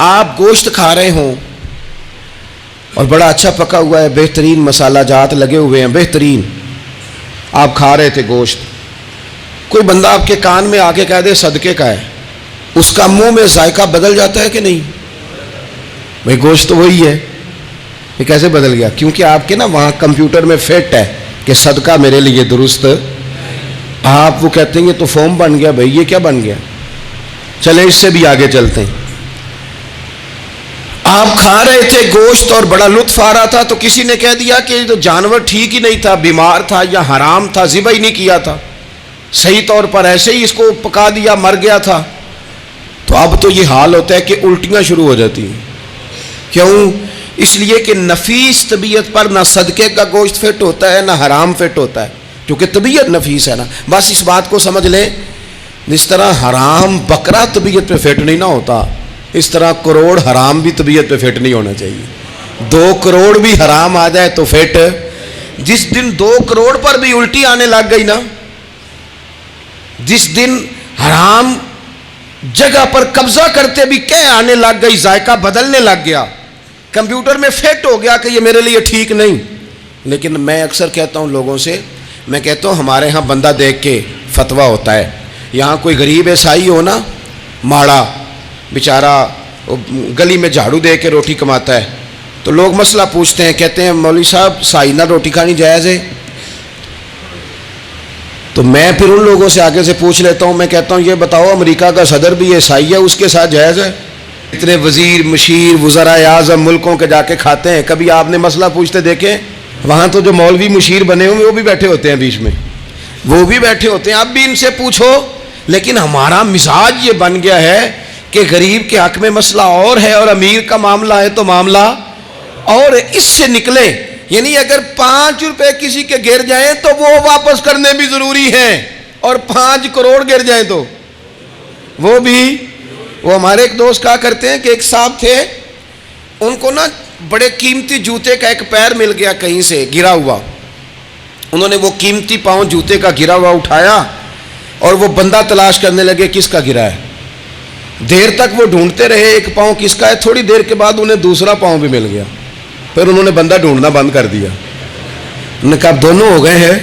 آپ گوشت کھا رہے ہوں اور بڑا اچھا پکا ہوا ہے، بہترین مسالہ جات لگے ہوئے ہیں، بہترین، آپ کھا رہے تھے گوشت، کوئی بندہ آپ کے کان میں آ کے کہہ دے صدقے کا ہے، اس کا منہ میں ذائقہ بدل جاتا ہے کہ نہیں؟ بھائی گوشت تو وہی ہے، یہ کیسے بدل گیا؟ کیونکہ آپ کے نا وہاں کمپیوٹر میں فٹ ہے کہ صدقہ میرے لیے درست. آپ وہ کہتے ہیں یہ تو فارم بن گیا. بھائی یہ کیا بن گیا؟ چلے اس سے بھی آگے چلتے ہیں. آپ کھا رہے تھے گوشت اور بڑا لطف آ رہا تھا تو کسی نے کہہ دیا کہ تو جانور ٹھیک ہی نہیں تھا، بیمار تھا یا حرام تھا، ذبح ہی نہیں کیا تھا، صحیح طور پر ایسے ہی اس کو پکا دیا، مر گیا تھا. تو اب تو یہ حال ہوتا ہے کہ الٹیاں شروع ہو جاتی ہیں. کیوں؟ اس لیے کہ نفیس طبیعت پر نہ صدقے کا گوشت فٹ ہوتا ہے نہ حرام فٹ ہوتا ہے، کیونکہ طبیعت نفیس ہے نا. بس اس بات کو سمجھ لیں، جس طرح حرام بکرا طبیعت پہ فٹ نہیں نہ ہوتا، اس طرح کروڑ حرام بھی طبیعت پہ فٹ نہیں ہونا چاہیے. 2 کروڑ بھی حرام آ جائے تو فٹ. جس دن 2 کروڑ پر بھی الٹی آنے لگ گئی نا، جس دن حرام جگہ پر قبضہ کرتے بھی کہہ آنے لگ گئی، ذائقہ بدلنے لگ گیا، کمپیوٹر میں فٹ ہو گیا کہ یہ میرے لیے ٹھیک نہیں. لیکن میں اکثر کہتا ہوں لوگوں سے، میں کہتا ہوں ہمارے ہاں بندہ دیکھ کے فتویٰ ہوتا ہے. یہاں کوئی غریب عیسائی ہو نا، ماڑا بیچارہ گلی میں جھاڑو دے کے روٹی کماتا ہے، تو لوگ مسئلہ پوچھتے ہیں، کہتے ہیں مولوی صاحب سائنہ روٹی کھانی جائز ہے؟ تو میں پھر ان لوگوں سے آگے سے پوچھ لیتا ہوں، میں کہتا ہوں یہ بتاؤ امریکہ کا صدر بھی عیسائی ہے، اس کے ساتھ جائز ہے؟ اتنے وزیر مشیر وزرائے اعظم ملکوں کے جا کے کھاتے ہیں، کبھی آپ نے مسئلہ پوچھتے دیکھیں؟ وہاں تو جو مولوی مشیر بنے ہوئے وہ بھی بیٹھے ہوتے ہیں بیچ میں، وہ بھی بیٹھے ہوتے ہیں، اب بھی ان سے پوچھو. لیکن ہمارا مزاج یہ بن گیا ہے کہ غریب کے حق میں مسئلہ اور ہے اور امیر کا معاملہ ہے تو معاملہ اور اس سے نکلے. یعنی اگر 5 روپے کسی کے گر جائیں تو وہ واپس کرنے بھی ضروری ہیں، اور 5 کروڑ گر جائیں تو وہ بھی. وہ ہمارے ایک دوست کہا کرتے ہیں کہ ایک صاحب تھے، ان کو نا بڑے قیمتی جوتے کا ایک پیر مل گیا کہیں سے گرا ہوا. انہوں نے وہ قیمتی پاؤں جوتے کا گرا ہوا اٹھایا اور وہ بندہ تلاش کرنے لگے کس کا گرا ہے. دیر تک وہ ڈھونڈتے رہے ایک پاؤں کس کا ہے، تھوڑی دیر کے بعد انہیں دوسرا پاؤں بھی مل گیا. پھر انہوں نے بندہ ڈھونڈنا بند کر دیا. انہوں نے کہا اب دونوں ہو گئے ہیں،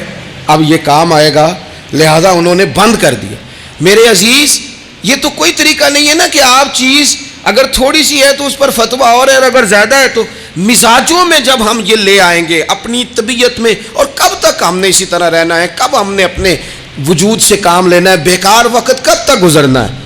اب یہ کام آئے گا، لہذا انہوں نے بند کر دیا. میرے عزیز، یہ تو کوئی طریقہ نہیں ہے نا کہ آپ چیز اگر تھوڑی سی ہے تو اس پر فتویٰ اور ہے، اور اگر زیادہ ہے تو مزاجوں میں جب ہم یہ لے آئیں گے اپنی طبیعت میں، اور کب تک ہم نے اسی طرح رہنا ہے؟ کب ہم نے اپنے وجود سے کام لینا ہے؟ بیکار وقت کب تک گزرنا ہے؟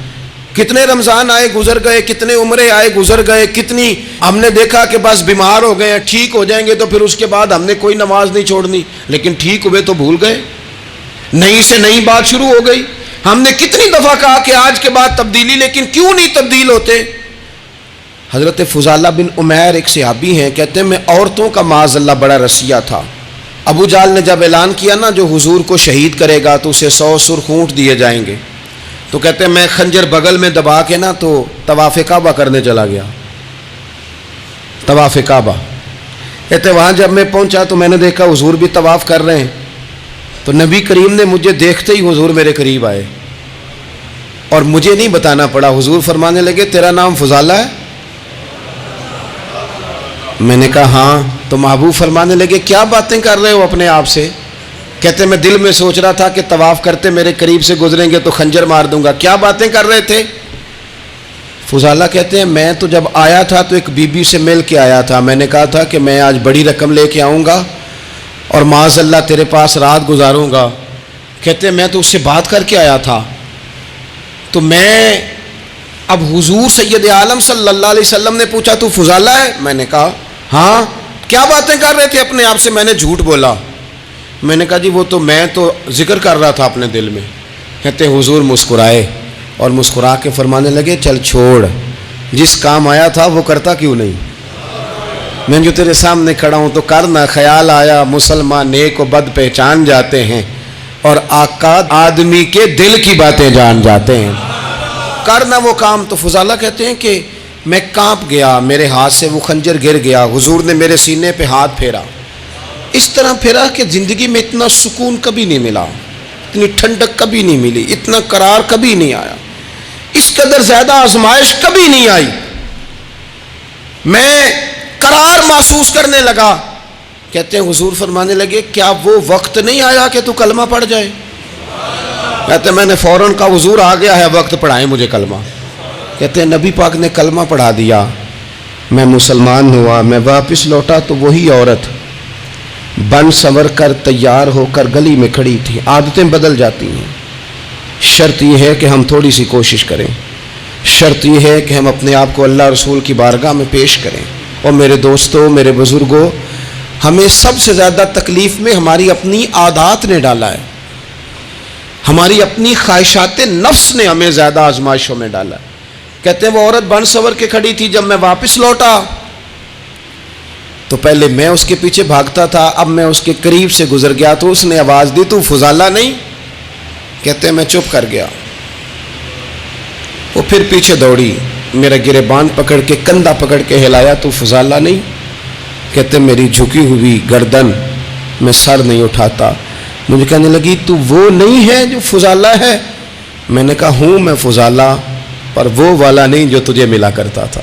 کتنے رمضان آئے گزر گئے، کتنے عمرے آئے گزر گئے، کتنی ہم نے دیکھا کہ بس بیمار ہو گئے ہیں، ٹھیک ہو جائیں گے تو پھر اس کے بعد ہم نے کوئی نماز نہیں چھوڑنی، لیکن ٹھیک ہوئے تو بھول گئے، نئی سے نئی بات شروع ہو گئی. ہم نے کتنی دفعہ کہا کہ آج کے بعد تبدیلی، لیکن کیوں نہیں تبدیل ہوتے؟ حضرت فضالہ بن عمیر ایک صحابی ہیں، کہتے ہیں میں عورتوں کا معاذ اللہ بڑا رسیہ تھا. ابو جہل نے جب اعلان کیا نا جو حضور کو شہید کرے گا تو اسے 100 سرخ اونٹ دیے جائیں گے، تو کہتے ہیں میں خنجر بغل میں دبا کے نا تو طواف کعبہ کرنے چلا گیا. طواف کعبہ کہتے وہاں جب میں پہنچا تو میں نے دیکھا حضور بھی طواف کر رہے ہیں، تو نبی کریم نے مجھے دیکھتے ہی حضور میرے قریب آئے اور مجھے نہیں بتانا پڑا. حضور فرمانے لگے تیرا نام فضالہ ہے؟ میں نے کہا ہاں. تو محبوب فرمانے لگے کیا باتیں کر رہے ہو اپنے آپ سے؟ کہتے میں دل میں سوچ رہا تھا کہ طواف کرتے میرے قریب سے گزریں گے تو خنجر مار دوں گا. کیا باتیں کر رہے تھے؟ فضالہ کہتے ہیں میں تو جب آیا تھا تو ایک بی بی سے مل کے آیا تھا، میں نے کہا تھا کہ میں آج بڑی رقم لے کے آؤں گا اور معاذ اللہ تیرے پاس رات گزاروں گا. کہتے ہیں میں تو اس سے بات کر کے آیا تھا. تو میں اب حضور سید عالم صلی اللہ علیہ وسلم نے پوچھا تو فضالہ ہے؟ میں نے کہا ہاں. کیا باتیں کر رہے تھے اپنے آپ سے؟ میں نے جھوٹ بولا. میں نے کہا جی وہ تو میں تو ذکر کر رہا تھا اپنے دل میں. کہتے ہیں حضور مسکرائے اور مسکرا کے فرمانے لگے چل چھوڑ، جس کام آیا تھا وہ کرتا کیوں نہیں؟ میں جو تیرے سامنے کھڑا ہوں تو کرنا. خیال آیا مسلمان نیک و بد پہچان جاتے ہیں اور آقا آدمی کے دل کی باتیں جان جاتے ہیں. کرنا وہ کام. تو فضالہ کہتے ہیں کہ میں کانپ گیا، میرے ہاتھ سے وہ خنجر گر گیا. حضور نے میرے سینے پہ ہاتھ پھیرا، اس طرح پھیرا کہ زندگی میں اتنا سکون کبھی نہیں ملا، اتنی ٹھنڈک کبھی نہیں ملی، اتنا قرار کبھی نہیں آیا، اس قدر زیادہ آزمائش کبھی نہیں آئی. میں قرار محسوس کرنے لگا. کہتے ہیں حضور فرمانے لگے کیا وہ وقت نہیں آیا کہ تو کلمہ پڑھ جائے؟ کہتے ہیں میں نے فوراً کہا حضور آ گیا ہے وقت، پڑھائیں مجھے کلمہ. کہتے ہیں نبی پاک نے کلمہ پڑھا دیا، میں مسلمان ہوا. میں واپس لوٹا تو وہی عورت بن سنور کر تیار ہو کر گلی میں کھڑی تھی. عادتیں بدل جاتی ہیں. شرط یہ ہے کہ ہم تھوڑی سی کوشش کریں، شرط یہ ہے کہ ہم اپنے آپ کو اللہ رسول کی بارگاہ میں پیش کریں. اور میرے دوستوں، میرے بزرگوں، ہمیں سب سے زیادہ تکلیف میں ہماری اپنی عادات نے ڈالا ہے، ہماری اپنی خواہشات نفس نے ہمیں زیادہ آزمائشوں میں ڈالا ہے. کہتے ہیں وہ عورت بن سنور کے کھڑی تھی. جب میں واپس لوٹا تو پہلے میں اس کے پیچھے بھاگتا تھا، اب میں اس کے قریب سے گزر گیا تو اس نے آواز دی، تو فضالہ نہیں؟ کہتے ہیں میں چپ کر گیا۔ وہ پھر پیچھے دوڑی، میرا گریبان پکڑ کے کندھا پکڑ کے ہلایا، تو فضالہ نہیں؟ کہتے ہیں میری جھکی ہوئی گردن، میں سر نہیں اٹھاتا۔ مجھے کہنے لگی تو وہ نہیں ہے جو فضالہ ہے؟ میں نے کہا ہوں میں فضالہ، پر وہ والا نہیں جو تجھے ملا کرتا تھا۔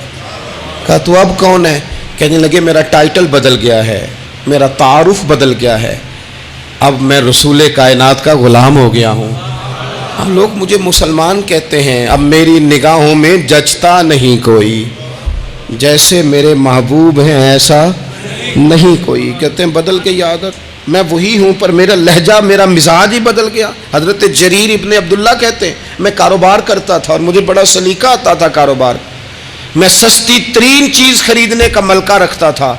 کہا تو اب کون ہے؟ کہنے لگے میرا ٹائٹل بدل گیا ہے، میرا تعارف بدل گیا ہے، اب میں رسول کائنات کا غلام ہو گیا ہوں۔ اب لوگ مجھے مسلمان کہتے ہیں، اب میری نگاہوں میں جچتا نہیں کوئی، جیسے میرے محبوب ہیں ایسا نہیں کوئی۔ کہتے ہیں بدل گئی عادت، میں وہی ہوں پر میرا لہجہ، میرا مزاج ہی بدل گیا۔ حضرت جریر ابن عبداللہ کہتے ہیں میں کاروبار کرتا تھا اور مجھے بڑا سلیقہ آتا تھا کاروبار، میں سستی ترین چیز خریدنے کا ملکہ رکھتا تھا،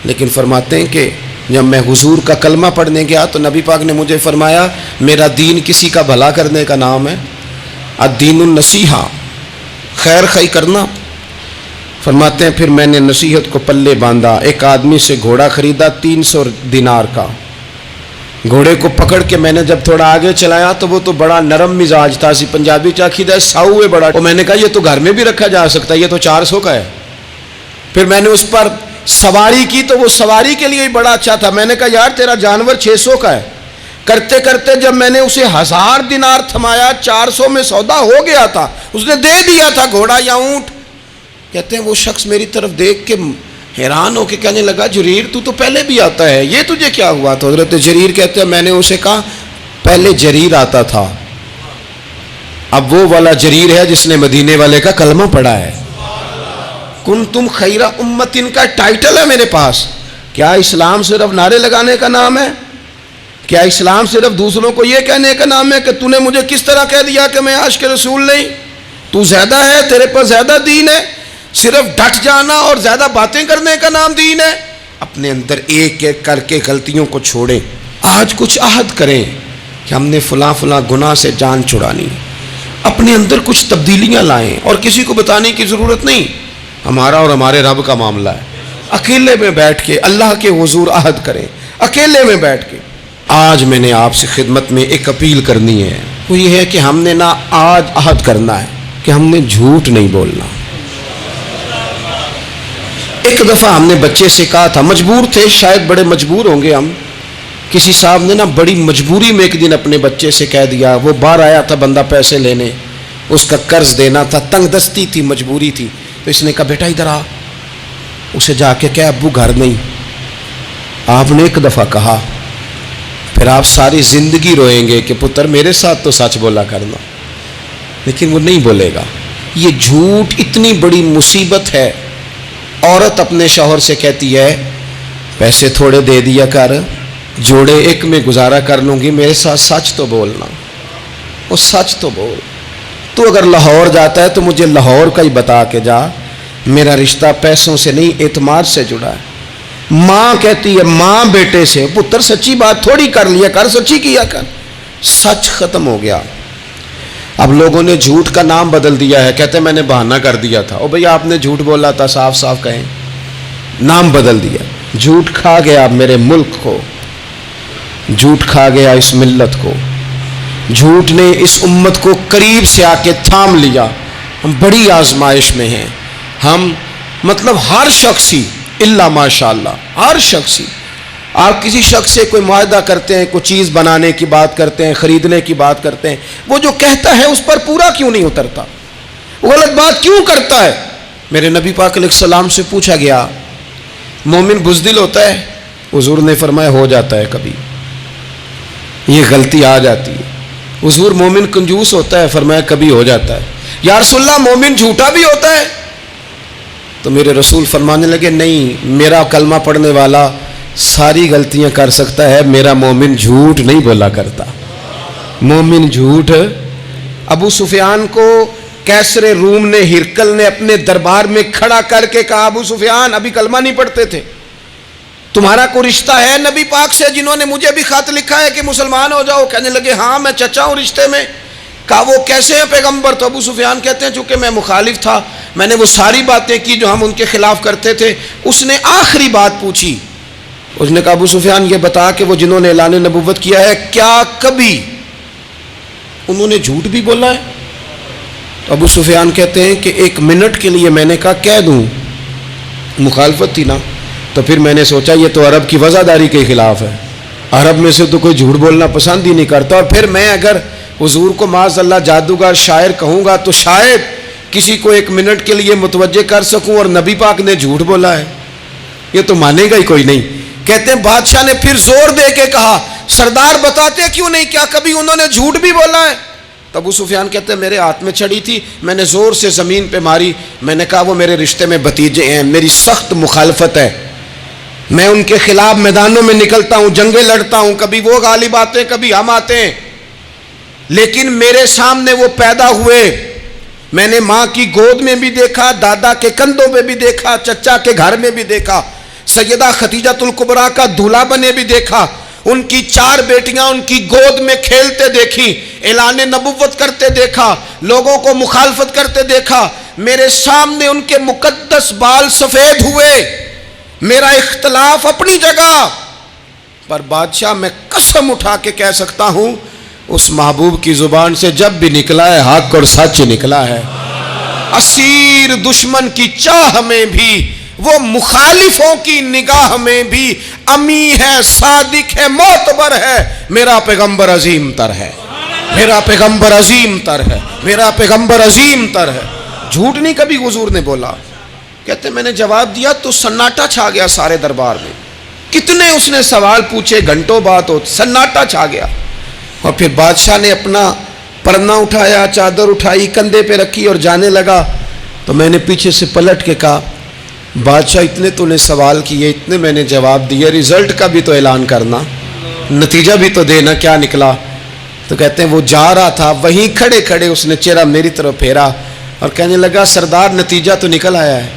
لیکن فرماتے ہیں کہ جب میں حضور کا کلمہ پڑھنے گیا تو نبی پاک نے مجھے فرمایا میرا دین کسی کا بھلا کرنے کا نام ہے، الدین النصیحہ، خیر خی کرنا۔ فرماتے ہیں پھر میں نے نصیحت کو پلے باندھا، ایک آدمی سے گھوڑا خریدا 300 دینار کا، گھوڑے کو پکڑ کے میں نے جب تھوڑا آگے چلایا تو وہ تو بڑا نرم مزاج تھا، پنجابی چاکھیدہ ہے ساؤ ہے بڑا، اور میں نے کہا یہ تو گھر میں بھی رکھا جا سکتا ہے، یہ تو 400 کا ہے۔ پھر میں نے اس پر سواری کی تو وہ سواری کے لیے بڑا اچھا تھا، میں نے کہا یار تیرا جانور 600 کا ہے۔ کرتے کرتے جب میں نے اسے 1000 دینار تھمایا، 400 میں سودا ہو گیا تھا، اس نے دے دیا تھا گھوڑا یا اونٹ۔ کہتے ہیں وہ شخص میری طرف دیکھ کے حیران ہو کے کہنے لگا جریر تو پہلے بھی آتا ہے، یہ تجھے کیا ہوا؟ تو حضرت جریر کہتے ہیں میں نے اسے کہا پہلے جریر آتا تھا، اب وہ والا جریر ہے جس نے مدینے والے کا کلمہ پڑھا ہے۔ کنتم خیر امت کا ٹائٹل ہے میرے پاس۔ کیا اسلام صرف نعرے لگانے کا نام ہے؟ کیا اسلام صرف دوسروں کو یہ کہنے کا نام ہے کہ تو نے مجھے کس طرح کہہ دیا کہ میں عاشق رسول نہیں؟ تو زیادہ ہے، تیرے پر زیادہ دین ہے؟ صرف ڈٹ جانا اور زیادہ باتیں کرنے کا نام دین ہے؟ اپنے اندر ایک ایک کر کے غلطیوں کو چھوڑیں۔ آج کچھ عہد کریں کہ ہم نے فلاں فلاں گناہ سے جان چھڑانی، اپنے اندر کچھ تبدیلیاں لائیں، اور کسی کو بتانے کی ضرورت نہیں، ہمارا اور ہمارے رب کا معاملہ ہے۔ اکیلے میں بیٹھ کے اللہ کے حضور عہد کریں، اکیلے میں بیٹھ کے۔ آج میں نے آپ سے خدمت میں ایک اپیل کرنی ہے، وہ یہ ہے کہ ہم نے نہ آج عہد کرنا ہے کہ ہم نے جھوٹ نہیں بولنا۔ ایک دفعہ ہم نے بچے سے کہا تھا، مجبور تھے، شاید بڑے مجبور ہوں گے ہم، کسی صاحب نے نا بڑی مجبوری میں ایک دن اپنے بچے سے کہہ دیا، وہ باہر آیا تھا بندہ پیسے لینے، اس کا قرض دینا تھا، تنگ دستی تھی، مجبوری تھی، تو اس نے کہا بیٹا ادھر آ، اسے جا کے کہا ابو گھر نہیں۔ آپ نے ایک دفعہ کہا، پھر آپ ساری زندگی روئیں گے کہ پتر میرے ساتھ تو سچ بولا کرنا، لیکن وہ نہیں بولے گا۔ یہ جھوٹ اتنی بڑی مصیبت ہے۔ عورت اپنے شوہر سے کہتی ہے پیسے تھوڑے دے دیا کر، جوڑے ایک میں گزارا کر لوں گی، میرے ساتھ سچ تو بولنا، وہ سچ تو بول۔ تو اگر لاہور جاتا ہے تو مجھے لاہور کا ہی بتا کے جا، میرا رشتہ پیسوں سے نہیں اعتماد سے جڑا ہے۔ ماں کہتی ہے ماں بیٹے سے، پتر سچی بات تھوڑی کر لیا کر، سچی کیا کر۔ سچ ختم ہو گیا۔ اب لوگوں نے جھوٹ کا نام بدل دیا ہے، کہتے ہیں میں نے بہانہ کر دیا تھا۔ او بھئی آپ نے جھوٹ بولا تھا، صاف صاف کہیں، نام بدل دیا۔ جھوٹ کھا گیا میرے ملک کو، جھوٹ کھا گیا اس ملت کو، جھوٹ نے اس امت کو قریب سے آ کے تھام لیا۔ ہم بڑی آزمائش میں ہیں، ہم مطلب ہر شخص ہی الا ماشاءاللہ، ہر شخص ہی، آپ کسی شخص سے کوئی معاہدہ کرتے ہیں، کوئی چیز بنانے کی بات کرتے ہیں، خریدنے کی بات کرتے ہیں، وہ جو کہتا ہے اس پر پورا کیوں نہیں اترتا؟ وہ غلط بات کیوں کرتا ہے؟ میرے نبی پاک علیہ السلام سے پوچھا گیا مومن بزدل ہوتا ہے؟ حضور نے فرمایا ہو جاتا ہے، کبھی یہ غلطی آ جاتی ہے۔ حضور مومن کنجوس ہوتا ہے؟ فرمایا کبھی ہو جاتا ہے۔ یا رسول اللہ مومن جھوٹا بھی ہوتا ہے؟ تو میرے رسول فرمانے لگے نہیں، میرا کلمہ پڑھنے والا ساری غلطیاں کر سکتا ہے، میرا مومن جھوٹ نہیں بولا کرتا۔ مومن جھوٹ۔ ابو سفیان کو کیسر روم نے، ہرکل نے اپنے دربار میں کھڑا کر کے کہا ابو سفیان ابھی کلمہ نہیں پڑھتے تھے، تمہارا کوئی رشتہ ہے نبی پاک سے جنہوں نے مجھے بھی خط لکھا ہے کہ مسلمان ہو جاؤ؟ کہنے لگے ہاں میں چچا ہوں رشتے میں۔ کہا وہ کیسے ہیں پیغمبر؟ تو ابو سفیان کہتے ہیں چونکہ میں مخالف تھا، میں نے وہ ساری باتیں کی جو ہم ان کے خلاف کرتے تھے. اس نے آخری بات پوچھی. اس نے کہا ابو سفیان یہ بتا کہ وہ جنہوں نے اعلان نبوت کیا ہے کیا کبھی انہوں نے جھوٹ بھی بولا ہے؟ تو ابو سفیان کہتے ہیں کہ 1 منٹ کے لیے میں نے کہا کہہ دوں، مخالفت تھی نا. تو پھر میں نے سوچا یہ تو عرب کی وزاداری کے خلاف ہے، عرب میں سے تو کوئی جھوٹ بولنا پسند ہی نہیں کرتا. اور پھر میں اگر حضور کو معاذ اللہ جادوگر شاعر کہوں گا تو شاید کسی کو 1 منٹ کے لیے متوجہ کر سکوں، اور نبی پاک نے جھوٹ بولا ہے، یہ تو مانے گا ہی کوئی نہیں. کہتے ہیں بادشاہ نے پھر زور دے کے کہا سردار بتاتے کیوں نہیں، کیا کبھی انہوں نے جھوٹ بھی بولا ہے؟ تو ابو سفیان کہتے ہیں میرے ہاتھ میں چھڑی تھی، میں نے زور سے زمین پہ ماری. میں نے کہا وہ میرے رشتے میں بھتیجے ہیں، میری سخت مخالفت ہے، میں ان کے خلاف میدانوں میں نکلتا ہوں، جنگیں لڑتا ہوں، کبھی وہ غالب آتے ہیں کبھی ہم آتے ہیں، لیکن میرے سامنے وہ پیدا ہوئے. میں نے ماں کی گود میں بھی دیکھا، دادا کے کندھوں پہ بھی دیکھا، چچا کے گھر میں بھی دیکھا، سیدہ خدیجۃ الکبریٰ کا دولہا بنے بھی دیکھا، ان کی 4 بیٹیاں ان کی گود میں کھیلتے دیکھی، اعلان نبوت کرتے دیکھا، لوگوں کو مخالفت کرتے دیکھا. میرے سامنے ان کے مقدس بال سفید ہوئے. میرا اختلاف اپنی جگہ، پر بادشاہ میں قسم اٹھا کے کہہ سکتا ہوں اس محبوب کی زبان سے جب بھی نکلا ہے حق اور سچ نکلا ہے. اسیر دشمن کی چاہ میں بھی، وہ مخالفوں کی نگاہ میں بھی امی ہے، صادق ہے، معتبر ہے. میرا پیغمبر عظیم تر ہے، میرا پیغمبر عظیم تر ہے، میرا پیغمبر عظیم تر ہے. جھوٹ نہیں کبھی حضور نے بولا. کہتے میں نے جواب دیا تو سناٹا چھا گیا سارے دربار میں. کتنے اس نے سوال پوچھے، گھنٹوں بات ہو، سناٹا چھا گیا. اور پھر بادشاہ نے اپنا پرنا اٹھایا، چادر اٹھائی، کندھے پہ رکھی اور جانے لگا. تو میں نے پیچھے سے پلٹ کے کہا بادشاہ اتنے تو نے سوال کیے، اتنے میں نے جواب دیے، رزلٹ کا بھی تو اعلان کرنا، نتیجہ بھی تو دینا، کیا نکلا؟ تو کہتے ہیں وہ جا رہا تھا، وہیں کھڑے کھڑے اس نے چہرہ میری طرف پھیرا اور کہنے لگا سردار نتیجہ تو نکل آیا ہے،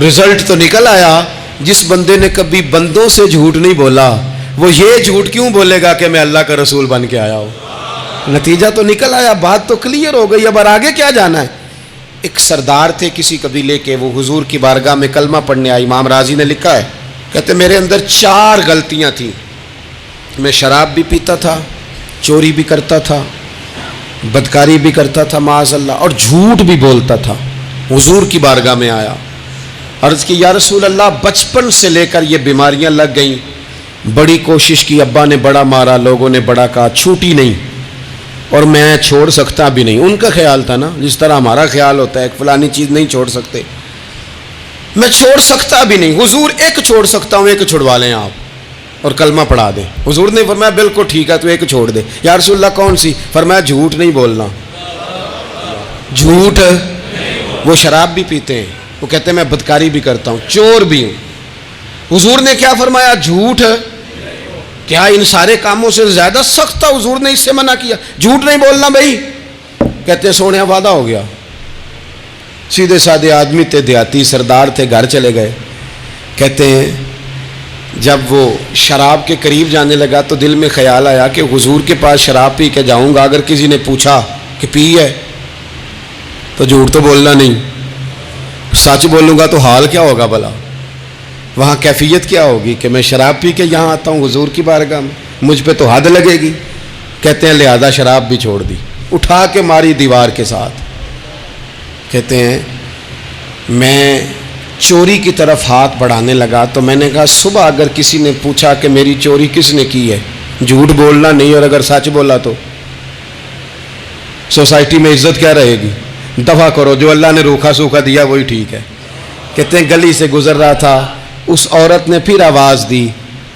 رزلٹ تو نکل آیا. جس بندے نے کبھی بندوں سے جھوٹ نہیں بولا وہ یہ جھوٹ کیوں بولے گا کہ میں اللہ کا رسول بن کے آیا ہوں؟ نتیجہ تو نکل آیا، بات تو کلیئر ہو گئی، اب آگے کیا جانا ہے؟ ایک سردار تھے کسی قبیلے کے، وہ حضور کی بارگاہ میں کلمہ پڑھنے آئے. امام راضی نے لکھا ہے، کہتے میرے اندر 4 غلطیاں تھیں. میں شراب بھی پیتا تھا، چوری بھی کرتا تھا، بدکاری بھی کرتا تھا معاذ اللہ، اور جھوٹ بھی بولتا تھا. حضور کی بارگاہ میں آیا، عرض کی یا رسول اللہ بچپن سے لے کر یہ بیماریاں لگ گئیں، بڑی کوشش کی، ابا نے بڑا مارا، لوگوں نے بڑا کہا، چھوٹی نہیں، اور میں چھوڑ سکتا بھی نہیں. ان کا خیال تھا نا جس طرح ہمارا خیال ہوتا ہے فلانی چیز نہیں چھوڑ سکتے، میں چھوڑ سکتا بھی نہیں. حضور ایک چھوڑ سکتا ہوں، ایک چھڑوا لیں آپ اور کلمہ پڑھا دیں. حضور نے فرمایا بالکل ٹھیک ہے تو ایک چھوڑ دے. یا رسول اللہ کون سی؟ فرمایا جھوٹ نہیں بولنا. جھوٹ، وہ شراب بھی پیتے ہیں، وہ کہتے ہیں میں بدکاری بھی کرتا ہوں، چور بھی ہوں. حضور نے کیا فرمایا؟ جھوٹ. کیا ان سارے کاموں سے زیادہ سخت تھا حضور نے اس سے منع کیا؟ جھوٹ نہیں بولنا بھائی. کہتے ہیں سونے وعدہ ہو گیا. سیدھے سادے آدمی تھے، دیہاتی سردار تھے، گھر چلے گئے. کہتے ہیں جب وہ شراب کے قریب جانے لگا تو دل میں خیال آیا کہ حضور کے پاس شراب پی کے جاؤں گا، اگر کسی نے پوچھا کہ پی ہے تو جھوٹ تو بولنا نہیں، سچ بولوں گا تو حال کیا ہوگا بھلا، وہاں کیفیت کیا ہوگی کہ میں شراب پی کے یہاں آتا ہوں حضور کی بارگاہ میں، مجھ پہ تو حد لگے گی. کہتے ہیں لہذا شراب بھی چھوڑ دی، اٹھا کے ماری دیوار کے ساتھ. کہتے ہیں میں چوری کی طرف ہاتھ بڑھانے لگا تو میں نے کہا صبح اگر کسی نے پوچھا کہ میری چوری کس نے کی ہے، جھوٹ بولنا نہیں، اور اگر سچ بولا تو سوسائٹی میں عزت کیا رہے گی؟ دفع کرو، جو اللہ نے روکھا سوکھا دیا وہی ٹھیک ہے. کہتے ہیں گلی سے گزر رہا تھا، اس عورت نے پھر آواز دی،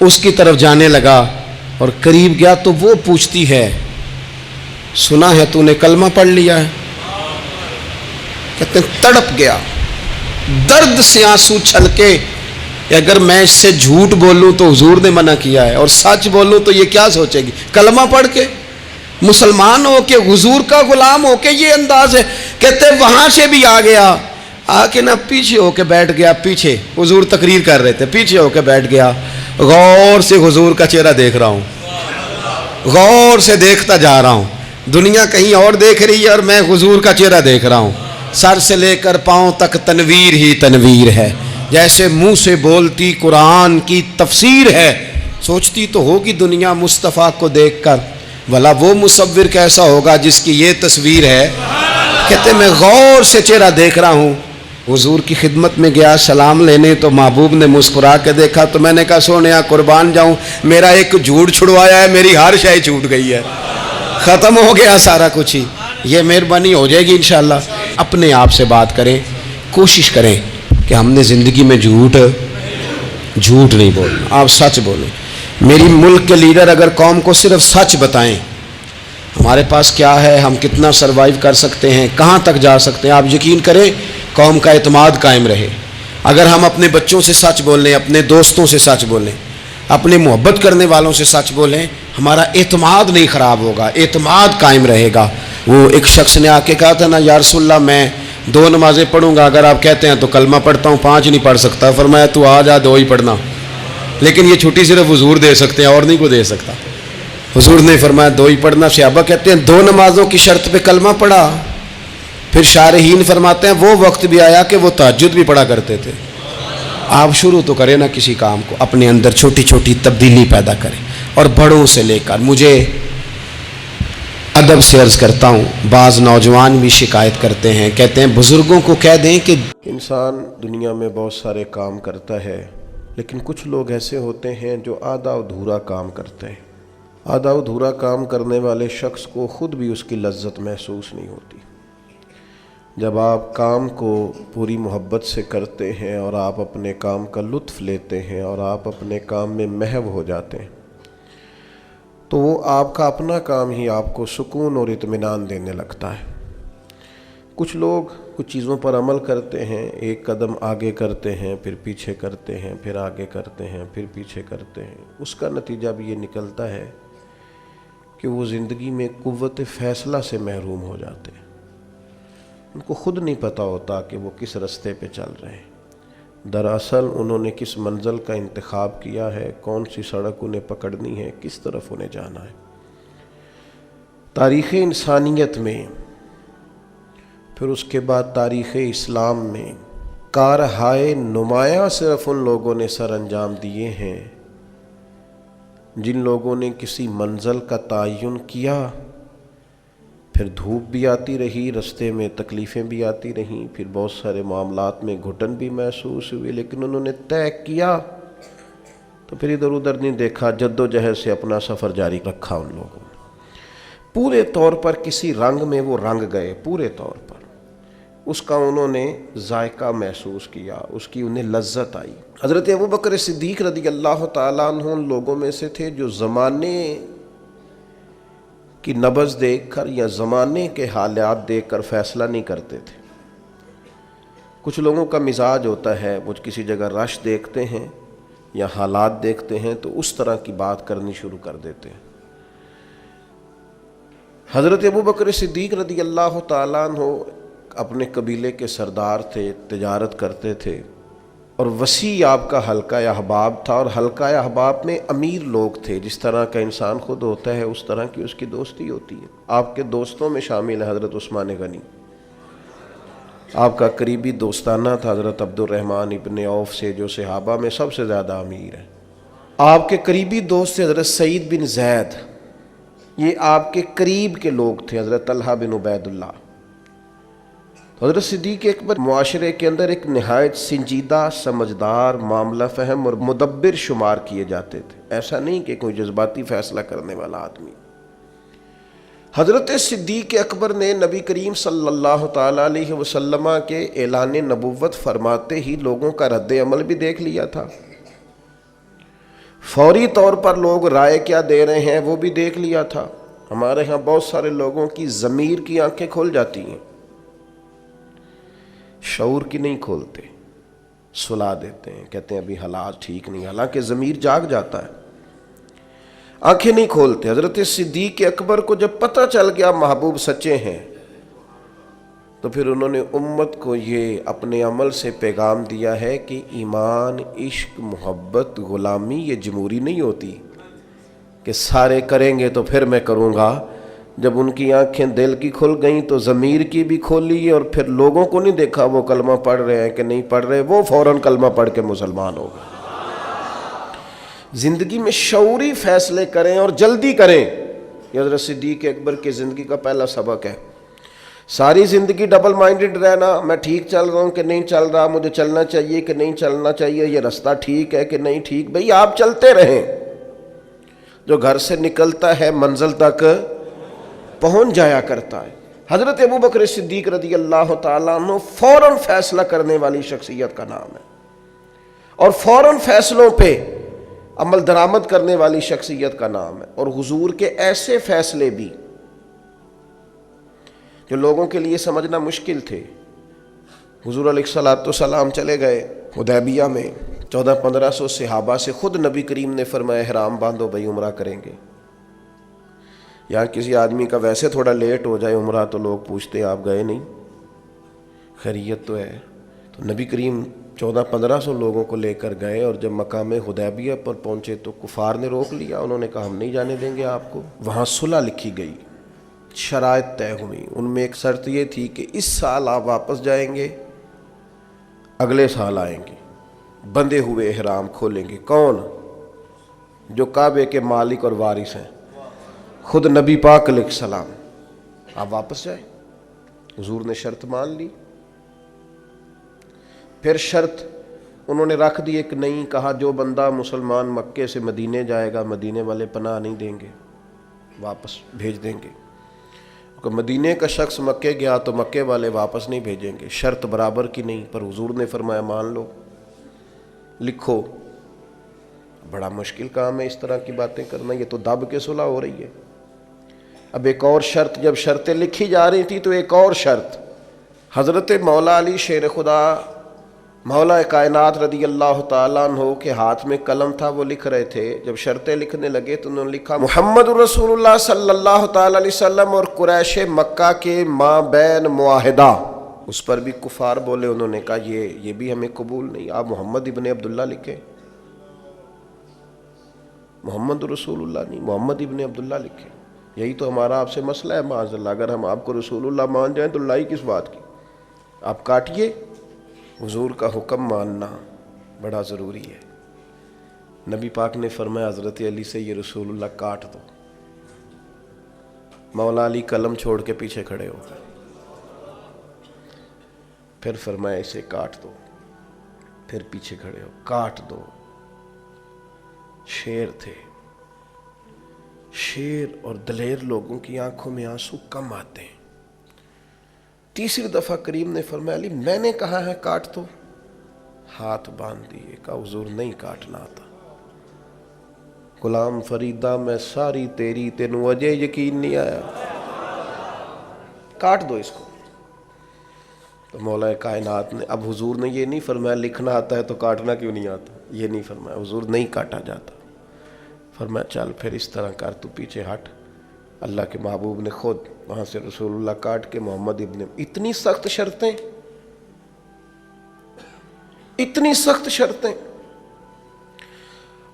اس کی طرف جانے لگا اور قریب گیا تو وہ پوچھتی ہے سنا ہے تو نے کلمہ پڑھ لیا ہے؟ کہتے ہیں تڑپ گیا، درد سے آنسو چھلکے کہ اگر میں اس سے جھوٹ بولوں تو حضور نے منع کیا ہے، اور سچ بولوں تو یہ کیا سوچے گی؟ کلمہ پڑھ کے مسلمان ہو کے حضور کا غلام ہو کے یہ انداز ہے. کہتے وہاں سے بھی آ گیا، آ کے نہ پیچھے ہو کے بیٹھ گیا، پیچھے حضور تقریر کر رہے تھے، پیچھے ہو کے بیٹھ گیا. غور سے حضور کا چہرہ دیکھ رہا ہوں، غور سے دیکھتا جا رہا ہوں. دنیا کہیں اور دیکھ رہی ہے اور میں حضور کا چہرہ دیکھ رہا ہوں. سر سے لے کر پاؤں تک تنویر ہی تنویر ہے، جیسے منہ سے بولتی قرآن کی تفسیر ہے۔ سوچتی تو ہوگی دنیا مصطفیٰ کو دیکھ کر، بھلا وہ مصور کیسا ہوگا جس کی یہ تصویر ہے۔ کہتے میں غور سے چہرہ دیکھ رہا ہوں، حضور کی خدمت میں گیا سلام لینے تو محبوب نے مسکرا کے دیکھا تو میں نے کہا سونیا قربان جاؤں، میرا ایک جھوٹ چھڑوایا ہے، میری ہر شے چھوٹ گئی ہے، ختم ہو گیا سارا کچھ ہی۔ یہ مہربانی ہو جائے گی انشاءاللہ۔ اپنے آپ سے بات کریں، کوشش کریں کہ ہم نے زندگی میں جھوٹ نہیں بولنا، آپ سچ بولیں۔ میری ملک کے لیڈر اگر قوم کو صرف سچ بتائیں، ہمارے پاس کیا ہے، ہم کتنا سروائیو کر سکتے ہیں، کہاں تک جا سکتے ہیں، آپ یقین کریں قوم کا اعتماد قائم رہے۔ اگر ہم اپنے بچوں سے سچ بولیں، اپنے دوستوں سے سچ بولیں، اپنے محبت کرنے والوں سے سچ بولیں، ہمارا اعتماد نہیں خراب ہوگا، اعتماد قائم رہے گا۔ وہ ایک شخص نے آ کے کہا تھا نا، یا رسول اللہ میں 2 نمازیں پڑھوں گا، اگر آپ کہتے ہیں تو کلمہ پڑھتا ہوں، 5 نہیں پڑھ سکتا۔ فرمایا تو آ جا 2 ہی پڑھنا، لیکن یہ چھٹی صرف حضور دے سکتے ہیں، اور نہیں کو دے سکتا۔ حضور نے فرمایا 2 ہی پڑھنا۔ صحابہ کہتے ہیں 2 نمازوں کی شرط پہ کلمہ پڑھا۔ پھر شارحین فرماتے ہیں وہ وقت بھی آیا کہ وہ تہجد بھی پڑھا کرتے تھے۔ آپ شروع تو کریں نا کسی کام کو، اپنے اندر چھوٹی چھوٹی تبدیلی پیدا کریں، اور بڑوں سے لے کر، مجھے ادب سے عرض کرتا ہوں، بعض نوجوان بھی شکایت کرتے ہیں، کہتے ہیں بزرگوں کو کہہ دیں کہ انسان دنیا میں بہت سارے کام کرتا ہے، لیکن کچھ لوگ ایسے ہوتے ہیں جو آدھا ادھورا کام کرتے ہیں۔ آدھا ادھورا کام کرنے والے شخص کو خود بھی اس کی لذت محسوس نہیں ہوتی۔ جب آپ کام کو پوری محبت سے کرتے ہیں اور آپ اپنے کام کا لطف لیتے ہیں اور آپ اپنے کام میں محو ہو جاتے ہیں، تو وہ آپ کا اپنا کام ہی آپ کو سکون اور اطمینان دینے لگتا ہے۔ کچھ لوگ کچھ چیزوں پر عمل کرتے ہیں، ایک قدم آگے کرتے ہیں، پھر پیچھے کرتے ہیں، پھر آگے کرتے ہیں، پھر پیچھے کرتے ہیں۔ اس کا نتیجہ بھی یہ نکلتا ہے کہ وہ زندگی میں قوت فیصلہ سے محروم ہو جاتے ہیں۔ ان کو خود نہیں پتہ ہوتا کہ وہ کس راستے پہ چل رہے ہیں۔ دراصل انہوں نے کس منزل کا انتخاب کیا ہے، کون سی سڑک انہیں پکڑنی ہے، کس طرف انہیں جانا ہے۔ تاریخ انسانیت میں، پھر اس کے بعد تاریخ اسلام میں کارہائے نمایاں صرف ان لوگوں نے سر انجام دیے ہیں جن لوگوں نے کسی منزل کا تعین کیا، پھر دھوپ بھی آتی رہی، رستے میں تکلیفیں بھی آتی رہیں، پھر بہت سارے معاملات میں گھٹن بھی محسوس ہوئی، لیکن انہوں نے طے کیا تو پھر ادھر ادھر نہیں دیکھا، جد و جہد سے اپنا سفر جاری رکھا۔ ان لوگوں نے پورے طور پر کسی رنگ میں وہ رنگ گئے، پورے طور پر اس کا انہوں نے ذائقہ محسوس کیا، اس کی انہیں لذت آئی۔ حضرت ابوبکر صدیق رضی اللہ تعالیٰ عنہ ان لوگوں میں سے تھے جو زمانے کی نبض دیکھ کر یا زمانے کے حالات دیکھ کر فیصلہ نہیں کرتے تھے۔ کچھ لوگوں کا مزاج ہوتا ہے، وہ کسی جگہ رش دیکھتے ہیں یا حالات دیکھتے ہیں تو اس طرح کی بات کرنی شروع کر دیتے ہیں۔ حضرت ابوبکر صدیق رضی اللہ تعالیٰ عنہ اپنے قبیلے کے سردار تھے، تجارت کرتے تھے، اور وسیع آپ کا حلقہ احباب تھا، اور حلقہ احباب میں امیر لوگ تھے۔ جس طرح کا انسان خود ہوتا ہے اس طرح کی اس کی دوستی ہوتی ہے۔ آپ کے دوستوں میں شامل ہے حضرت عثمان غنی، آپ کا قریبی دوستانہ تھا حضرت عبد الرحمن ابن عوف سے، جو صحابہ میں سب سے زیادہ امیر ہیں۔ آپ کے قریبی دوست تھے حضرت سعید بن زید، یہ آپ کے قریب کے لوگ تھے، حضرت طلحہ بن عبید اللہ۔ حضرت صدیق اکبر معاشرے کے اندر ایک نہایت سنجیدہ، سمجھدار، معاملہ فہم اور مدبر شمار کیے جاتے تھے، ایسا نہیں کہ کوئی جذباتی فیصلہ کرنے والا آدمی۔ حضرت صدیق اکبر نے نبی کریم صلی اللہ تعالیٰ علیہ وسلم کے اعلان نبوت فرماتے ہی لوگوں کا رد عمل بھی دیکھ لیا تھا، فوری طور پر لوگ رائے کیا دے رہے ہیں وہ بھی دیکھ لیا تھا۔ ہمارے ہاں بہت سارے لوگوں کی ضمیر کی آنکھیں کھل جاتی ہیں، شعور کی نہیں کھولتے، سلا دیتے ہیں، کہتے ہیں ابھی حالات ٹھیک نہیں، حالانکہ ضمیر جاگ جاتا ہے، آنکھیں نہیں کھولتے۔ حضرت صدیق اکبر کو جب پتہ چل گیا محبوب سچے ہیں، تو پھر انہوں نے امت کو یہ اپنے عمل سے پیغام دیا ہے کہ ایمان، عشق، محبت، غلامی یہ جمہوری نہیں ہوتی کہ سارے کریں گے تو پھر میں کروں گا۔ جب ان کی آنکھیں دل کی کھل گئیں تو ضمیر کی بھی کھولی، اور پھر لوگوں کو نہیں دیکھا وہ کلمہ پڑھ رہے ہیں کہ نہیں پڑھ رہے، وہ فوراً کلمہ پڑھ کے مسلمان ہو گئے۔ زندگی میں شعوری فیصلے کریں اور جلدی کریں، یہ حضرت صدیق اکبر کی زندگی کا پہلا سبق ہے۔ ساری زندگی ڈبل مائنڈڈ رہنا، میں ٹھیک چل رہا ہوں کہ نہیں چل رہا، مجھے چلنا چاہیے کہ نہیں چلنا چاہیے، یہ رستہ ٹھیک ہے کہ نہیں ٹھیک، بھئی آپ چلتے رہیں، جو گھر سے نکلتا ہے منزل تک پہنچ جایا کرتا ہے۔ حضرت ابوبکر صدیق رضی اللہ تعالیٰ عنہ فوراً فیصلہ کرنے والی شخصیت کا نام ہے، اور فوراً فیصلوں پہ عمل درآمد کرنے والی شخصیت کا نام ہے۔ اور حضور کے ایسے فیصلے بھی جو لوگوں کے لیے سمجھنا مشکل تھے۔ حضور علیہ الصلوۃ والسلام چلے گئے حدیبیہ میں، 1400-1500 صحابہ سے خود نبی کریم نے فرمایا احرام باندھو بھائی عمرہ کریں گے۔ یہاں کسی آدمی کا ویسے تھوڑا لیٹ ہو جائے عمرہ تو لوگ پوچھتے ہیں آپ گئے نہیں، خیریت تو ہے؟ تو نبی کریم 1400-1500 لوگوں کو لے کر گئے، اور جب مقام حدیبیہ پر پہنچے تو کفار نے روک لیا، انہوں نے کہا ہم نہیں جانے دیں گے آپ کو۔ وہاں صلح لکھی گئی، شرائط طے ہوئی، ان میں ایک شرط یہ تھی کہ اس سال آپ واپس جائیں گے، اگلے سال آئیں گے، بندھے ہوئے احرام کھولیں گے۔ کون؟ جو کعبے کے مالک اور وارث ہیں، خود نبی پاک علیہ السلام۔ آپ واپس جائیں۔ حضور نے شرط مان لی۔ پھر شرط انہوں نے رکھ دی ایک نئی، کہا جو بندہ مسلمان مکے سے مدینے جائے گا مدینے والے پناہ نہیں دیں گے، واپس بھیج دیں گے۔ مدینے کا شخص مکے گیا تو مکے والے واپس نہیں بھیجیں گے، شرط برابر کی نہیں، پر حضور نے فرمایا مان لو، لکھو۔ بڑا مشکل کام ہے اس طرح کی باتیں کرنا، یہ تو دب کے صلح ہو رہی ہے۔ اب ایک اور شرط، جب شرطیں لکھی جا رہی تھی تو ایک اور شرط، حضرت مولا علی شیر خدا مولا کائنات رضی اللہ تعالیٰ عنہ کے ہاتھ میں قلم تھا، وہ لکھ رہے تھے۔ جب شرطیں لکھنے لگے تو انہوں نے لکھا محمد رسول اللہ صلی اللہ تعالیٰ علیہ وسلم اور قریش مکہ کے مابین معاہدہ، اس پر بھی کفار بولے، انہوں نے کہا یہ بھی ہمیں قبول نہیں، آپ محمد ابن عبداللہ لکھیں، محمد رسول اللہ نہیں، محمد ابن عبداللہ لکھیں، یہی تو ہمارا آپ سے مسئلہ ہے معاذ اللہ، اگر ہم آپ کو رسول اللہ مان جائیں تو لائی کس بات کی، آپ کاٹیے۔ حضور کا حکم ماننا بڑا ضروری ہے۔ نبی پاک نے فرمایا حضرت علی سے یہ رسول اللہ کاٹ دو۔ مولا علی قلم چھوڑ کے پیچھے کھڑے ہو گئے، پھر فرمایا اسے کاٹ دو، پھر پیچھے کھڑے ہو، کاٹ دو۔ شیر تھے، شیر اور دلیر لوگوں کی آنکھوں میں آنسو کم آتے ہیں۔ تیسری دفعہ کریم نے فرمایا علی میں نے کہا ہے کاٹ دو، ہاتھ باندھ دیے، کہا حضور نہیں کاٹنا آتا، غلام فریدہ میں ساری تیری، تینوں اجے یقین نہیں آیا، کاٹ دو اس کو۔ تو مولا کائنات نے، اب حضور نے یہ نہیں فرمایا لکھنا آتا ہے تو کاٹنا کیوں نہیں آتا، یہ نہیں فرمایا، حضور نہیں کاٹا جاتا، فرمایا چل پھر اس طرح کر، تو پیچھے ہٹ۔ اللہ کے محبوب نے خود وہاں سے رسول اللہ کاٹ کے محمد ابن، اتنی سخت شرطیں، اتنی سخت شرطیں۔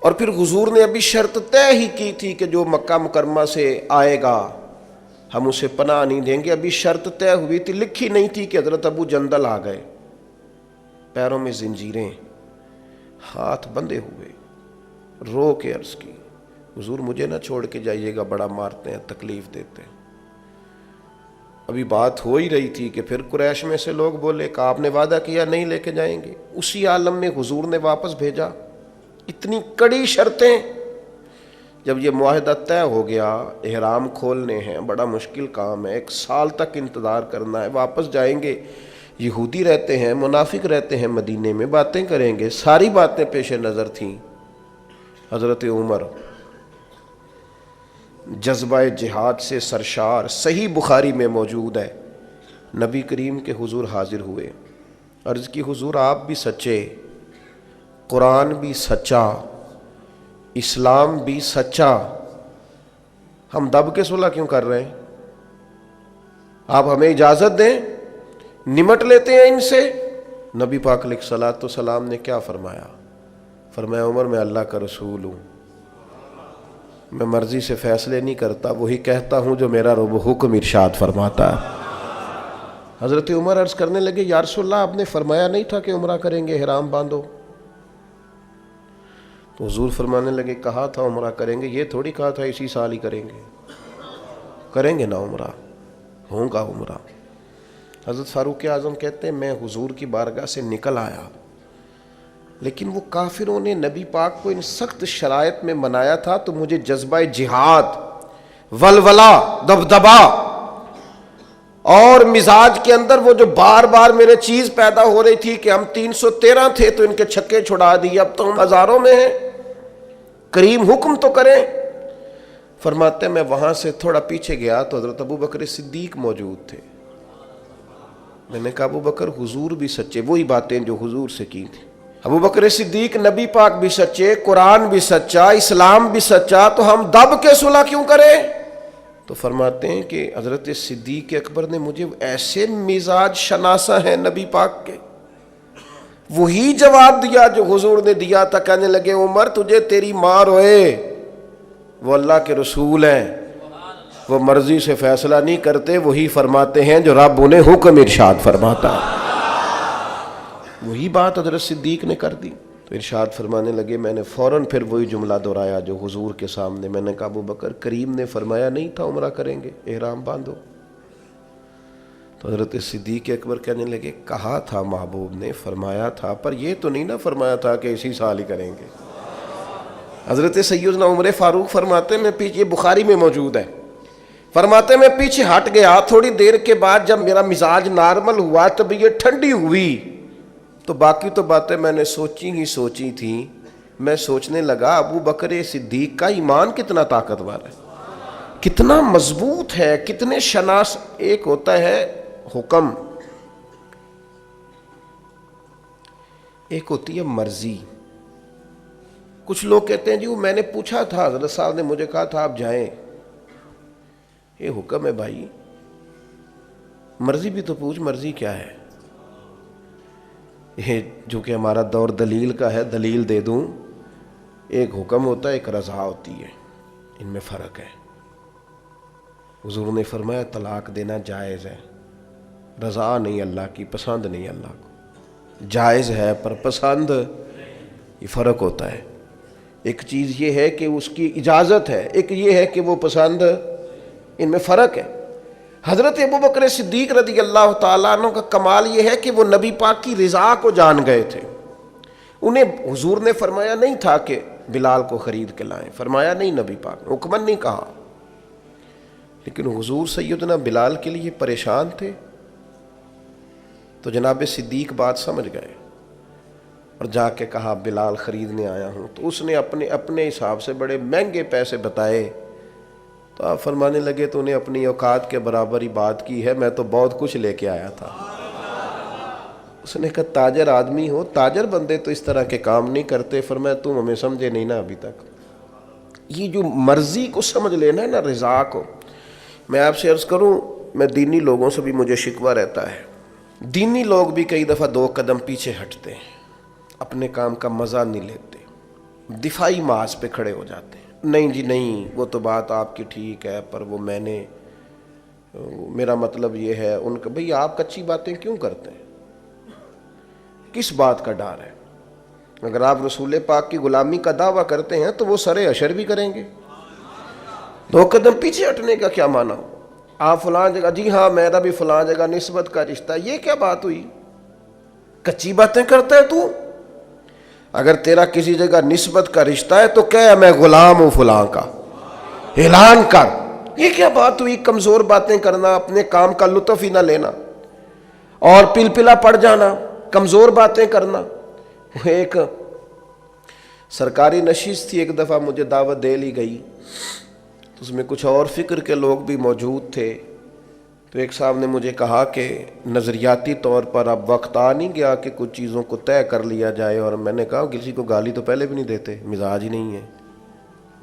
اور پھر حضور نے ابھی شرط طے ہی کی تھی کہ جو مکہ مکرمہ سے آئے گا ہم اسے پناہ نہیں دیں گے، ابھی شرط طے ہوئی تھی، لکھی نہیں تھی کہ حضرت ابو جندل آ گئے، پیروں میں زنجیریں، ہاتھ بندھے ہوئے، رو کے عرض کی حضور مجھے نہ چھوڑ کے جائیے گا، بڑا مارتے ہیں، تکلیف دیتے ہیں۔ ابھی بات ہو ہی رہی تھی کہ پھر قریش میں سے لوگ بولے کہ آپ نے وعدہ کیا نہیں لے کے جائیں گے، اسی عالم میں حضور نے واپس بھیجا۔ اتنی کڑی شرطیں، جب یہ معاہدہ طے ہو گیا، احرام کھولنے ہیں، بڑا مشکل کام ہے، 1 سال تک انتظار کرنا ہے، واپس جائیں گے، یہودی رہتے ہیں، منافق رہتے ہیں مدینے میں، باتیں کریں گے، ساری باتیں پیش نظر تھیں۔ حضرت عمر جذبہ جہاد سے سرشار، صحیح بخاری میں موجود ہے، نبی کریم کے حضور حاضر ہوئے، عرض کی حضور آپ بھی سچے، قرآن بھی سچا، اسلام بھی سچا، ہم دب کے صلح کیوں کر رہے ہیں؟ آپ ہمیں اجازت دیں، نمٹ لیتے ہیں ان سے۔ نبی پاک علیہ الصلوۃ والسلام نے کیا فرمایا؟ فرمایا عمر میں اللہ کا رسول ہوں، میں مرضی سے فیصلے نہیں کرتا، وہی کہتا ہوں جو میرا رب حکم ارشاد فرماتا ہے۔ حضرت عمر عرض کرنے لگے یا رسول اللہ آپ نے فرمایا نہیں تھا کہ عمرہ کریں گے، احرام باندھو؟ تو حضور فرمانے لگے کہا تھا عمرہ کریں گے، یہ تھوڑی کہا تھا اسی سال ہی کریں گے، کریں گے نا عمرہ، ہوگا عمرہ۔ حضرت فاروق اعظم کہتے ہیں میں حضور کی بارگاہ سے نکل آیا، لیکن وہ کافروں نے نبی پاک کو ان سخت شرائط میں منایا تھا تو مجھے جذبہ جہاد، ولولہ، دبدبا اور مزاج کے اندر وہ جو بار بار میرے چیز پیدا ہو رہی تھی کہ ہم 313 تھے تو ان کے چھکے چھڑا دیے، اب تو ہم ہزاروں میں ہیں، کریم حکم تو کریں۔ فرماتے ہیں میں وہاں سے تھوڑا پیچھے گیا تو حضرت ابو بکر صدیق موجود تھے۔ میں نے کہا ابو بکر حضور بھی سچے، وہی باتیں جو حضور سے کی تھی، ابو بکر صدیق نبی پاک بھی سچے، قرآن بھی سچا، اسلام بھی سچا، تو ہم دب کے صلح کیوں کریں؟ تو فرماتے ہیں کہ حضرت صدیق اکبر نے مجھے ایسے مزاج شناسہ ہیں نبی پاک کے، وہی جواب دیا جو حضور نے دیا تھا۔ کہنے لگے عمر تجھے تیری ماں روئے، وہ اللہ کے رسول ہیں، وہ مرضی سے فیصلہ نہیں کرتے، وہی فرماتے ہیں جو رب انہیں حکم ارشاد فرماتا ہے۔ وہی بات حضرت صدیق نے کر دی تو ارشاد فرمانے لگے، میں نے فوراً پھر وہی جملہ دہرایا جو حضور کے سامنے، میں نے کہا ابو بکر کریم نے فرمایا نہیں تھا عمرہ کریں گے، احرام باندھو؟ تو حضرت صدیق اکبر کہنے لگے کہا تھا محبوب نے، فرمایا تھا، پر یہ تو نہیں نہ فرمایا تھا کہ اسی سال ہی کریں گے۔ حضرت سیدنا عمر فاروق فرماتے میں پیچھے، بخاری میں موجود ہے، فرماتے میں پیچھے ہٹ گیا، تھوڑی دیر کے بعد جب میرا مزاج نارمل ہوا، طبیعت ٹھنڈی ہوئی، تو باقی تو باتیں میں نے سوچی تھیں، میں سوچنے لگا ابو بکر صدیق کا ایمان کتنا طاقتور ہے، کتنا مضبوط ہے، کتنے شناس۔ ایک ہوتا ہے حکم، ایک ہوتی ہے مرضی۔ کچھ لوگ کہتے ہیں جی وہ میں نے پوچھا تھا، حضرت صاحب نے مجھے کہا تھا آپ جائیں، یہ حکم ہے بھائی، مرضی بھی تو پوچھ، مرضی کیا ہے؟ یہ جو کہ ہمارا دور دلیل کا ہے، دلیل دے دوں، ایک حکم ہوتا ہے، ایک رضا ہوتی ہے، ان میں فرق ہے۔ حضور نے فرمایا طلاق دینا جائز ہے، رضا نہیں اللہ کی، پسند نہیں اللہ کو، جائز ہے پر پسند، یہ فرق ہوتا ہے۔ ایک چیز یہ ہے کہ اس کی اجازت ہے، ایک یہ ہے کہ وہ پسند، ان میں فرق ہے۔ حضرت ابو بکر صدیق رضی اللہ تعالیٰ عنہ کا کمال یہ ہے کہ وہ نبی پاک کی رضا کو جان گئے تھے۔ انہیں حضور نے فرمایا نہیں تھا کہ بلال کو خرید کے لائیں، فرمایا نہیں، نبی پاک حکمن نہیں کہا، لیکن حضور سیدنا بلال کے لیے پریشان تھے، تو جناب صدیق بات سمجھ گئے اور جا کے کہا بلال خریدنے آیا ہوں، تو اس نے اپنے حساب سے بڑے مہنگے پیسے بتائے، تو آپ فرمانے لگے تو انہیں اپنی اوقات کے برابر ہی بات کی ہے، میں تو بہت کچھ لے کے آیا تھا۔ اس نے کہا تاجر آدمی ہو، تاجر بندے تو اس طرح کے کام نہیں کرتے، فرمایا تم ہمیں سمجھے نہیں نا ابھی تک۔ یہ جو مرضی کو سمجھ لینا ہے نا، رضا کو، میں آپ سے عرض کروں، میں دینی لوگوں سے بھی مجھے شکوہ رہتا ہے، دینی لوگ بھی کئی دفعہ 2 قدم پیچھے ہٹتے ہیں، اپنے کام کا مزہ نہیں لیتے، دفاعی محاذ پہ کھڑے ہو جاتے ہیں، نہیں جی نہیں وہ تو بات آپ کی ٹھیک ہے، پر وہ میرا مطلب یہ ہے ان کا۔ بھئی آپ کچی باتیں کیوں کرتے ہیں؟ کس بات کا ڈر ہے؟ اگر آپ رسول پاک کی غلامی کا دعویٰ کرتے ہیں تو وہ سر اشر بھی کریں گے۔ 2 قدم پیچھے ہٹنے کا کیا معنی ہو؟ آپ فلاں جگہ، جی ہاں میرا بھی فلاں جگہ نسبت کا رشتہ، یہ کیا بات ہوئی؟ کچی باتیں کرتا ہے تو؟ اگر تیرا کسی جگہ نسبت کا رشتہ ہے تو کہہ میں غلام ہوں فلاں کا، اعلان کر۔ یہ کیا بات ہوئی؟ کمزور باتیں کرنا، اپنے کام کا لطف ہی نہ لینا اور پلپلا پڑ جانا، کمزور باتیں کرنا۔ ایک سرکاری نشست تھی، ایک دفعہ مجھے دعوت دے لی گئی، تو اس میں کچھ اور فکر کے لوگ بھی موجود تھے، تو ایک صاحب نے مجھے کہا کہ نظریاتی طور پر اب وقت آ نہیں گیا کہ کچھ چیزوں کو طے کر لیا جائے، اور میں نے کہا کسی کو گالی تو پہلے بھی نہیں دیتے، مزاج ہی نہیں ہے،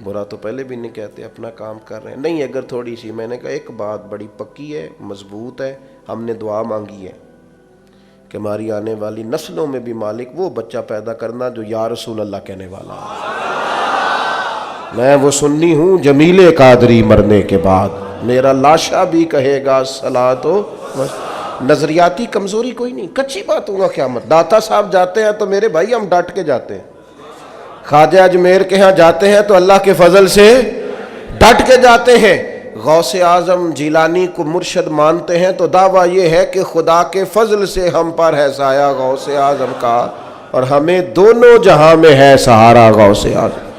برا تو پہلے بھی نہیں کہتے، اپنا کام کر رہے ہیں، نہیں اگر تھوڑی سی، میں نے کہا ایک بات بڑی پکی ہے، مضبوط ہے، ہم نے دعا مانگی ہے کہ ہماری آنے والی نسلوں میں بھی مالک وہ بچہ پیدا کرنا جو یا رسول اللہ کہنے والا ہے، میں وہ سنی ہوں جمیل قادری مرنے کے بعد، میرا لاشا بھی کہے گا صلاۃ و نظریاتی کمزوری کوئی نہیں، کچی بات ہوگا قیامت۔ داتا صاحب جاتے ہیں تو میرے بھائی ہم ڈٹ کے جاتے ہیں، خواجہ اجمیر کے ہاں جاتے ہیں تو اللہ کے فضل سے ڈٹ کے جاتے ہیں، غوث اعظم جیلانی کو مرشد مانتے ہیں تو دعویٰ یہ ہے کہ خدا کے فضل سے ہم پر ہے سایہ غوث اعظم کا، اور ہمیں دونوں جہاں میں ہے سہارا غوث اعظم۔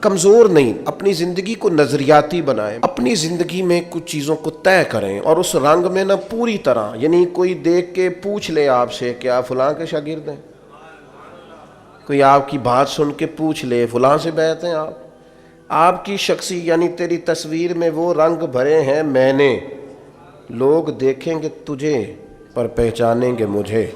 کمزور نہیں، اپنی زندگی کو نظریاتی بنائیں، اپنی زندگی میں کچھ چیزوں کو طے کریں، اور اس رنگ میں نہ پوری طرح، یعنی کوئی دیکھ کے پوچھ لے آپ سے کہ آپ فلاں کے شاگرد ہیں، کوئی آپ کی بات سن کے پوچھ لے فلاں سے بیعت ہیں آپ کی شخصی یعنی تیری تصویر میں وہ رنگ بھرے ہیں میں نے، لوگ دیکھیں گے تجھے پر پہچانیں گے مجھے۔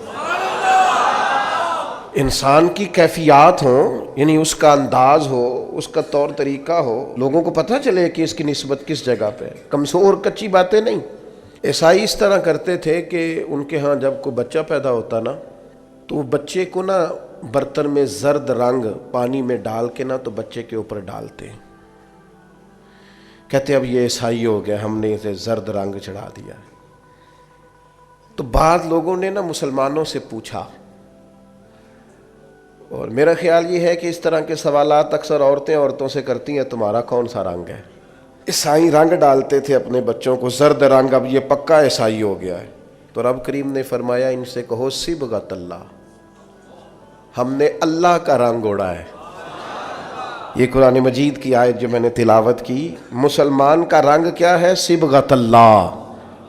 انسان کی کیفیات ہوں، یعنی اس کا انداز ہو، اس کا طور طریقہ ہو، لوگوں کو پتہ چلے کہ اس کی نسبت کس جگہ پہ ہے، کمزور کچی باتیں نہیں۔ عیسائی اس طرح کرتے تھے کہ ان کے ہاں جب کوئی بچہ پیدا ہوتا نا تو وہ بچے کو نا برتن میں زرد رنگ پانی میں ڈال کے نا تو بچے کے اوپر ڈالتے، کہتے اب یہ عیسائی ہو گیا، ہم نے اسے زرد رنگ چڑھا دیا۔ تو بعض لوگوں نے نا مسلمانوں سے پوچھا، اور میرا خیال یہ ہے کہ اس طرح کے سوالات اکثر عورتوں سے کرتی ہیں، تمہارا کون سا رنگ ہے؟ عیسائی رنگ ڈالتے تھے اپنے بچوں کو زرد رنگ، اب یہ پکا عیسائی ہو گیا ہے۔ تو رب کریم نے فرمایا ان سے کہو صبغۃ اللہ، ہم نے اللہ کا رنگ اوڑا ہے۔ یہ قرآن مجید کی آیت جو میں نے تلاوت کی، مسلمان کا رنگ کیا ہے؟ صبغۃ اللہ،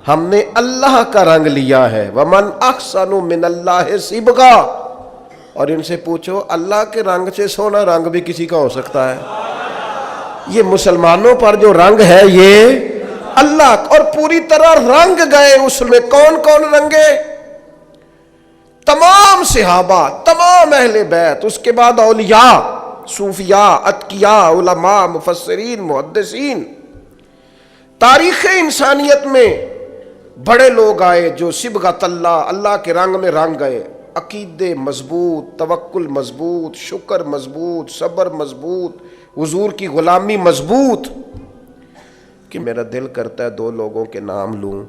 ہم نے اللہ کا رنگ لیا ہے۔ ومن احسن من اللہ صبغہ، اور ان سے پوچھو اللہ کے رنگ سے سونا رنگ بھی کسی کا ہو سکتا ہے؟ یہ مسلمانوں پر جو رنگ ہے یہ اللہ، اور پوری طرح رنگ گئے اس میں۔ کون کون رنگے؟ تمام صحابہ، تمام اہل بیت، اس کے بعد اولیاء، صوفیاء، اتقیاء، علماء، مفسرین، محدثین۔ تاریخ انسانیت میں بڑے لوگ آئے جو صبغۃ اللہ، اللہ کے رنگ میں رنگ گئے، عقیدے مضبوط، توکل مضبوط، شکر مضبوط، صبر مضبوط، حضور کی غلامی مضبوط۔ کہ میرا دل کرتا ہے دو لوگوں کے نام لوں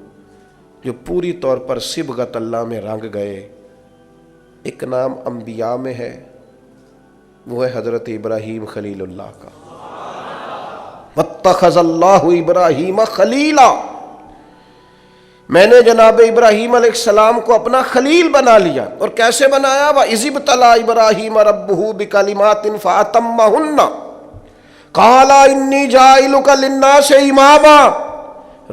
جو پوری طور پر صبغۃ اللہ میں رنگ گئے۔ ایک نام انبیاء میں ہے، وہ ہے حضرت ابراہیم خلیل اللہ کا، واتخذ اللہ ابراہیم خلیلا، میں نے جناب ابراہیم علیہ السلام کو اپنا خلیل بنا لیا۔ اور کیسے بنایا؟ وَإِذِ ابْتَلَىٰ إِبْرَاهِيمَ رَبُّهُ بِكَلِمَاتٍ فَأَتَمَّهُنَّ قَالَ إِنِّي جَاعِلُكَ لِلنَّاسِ إِمَامًا۔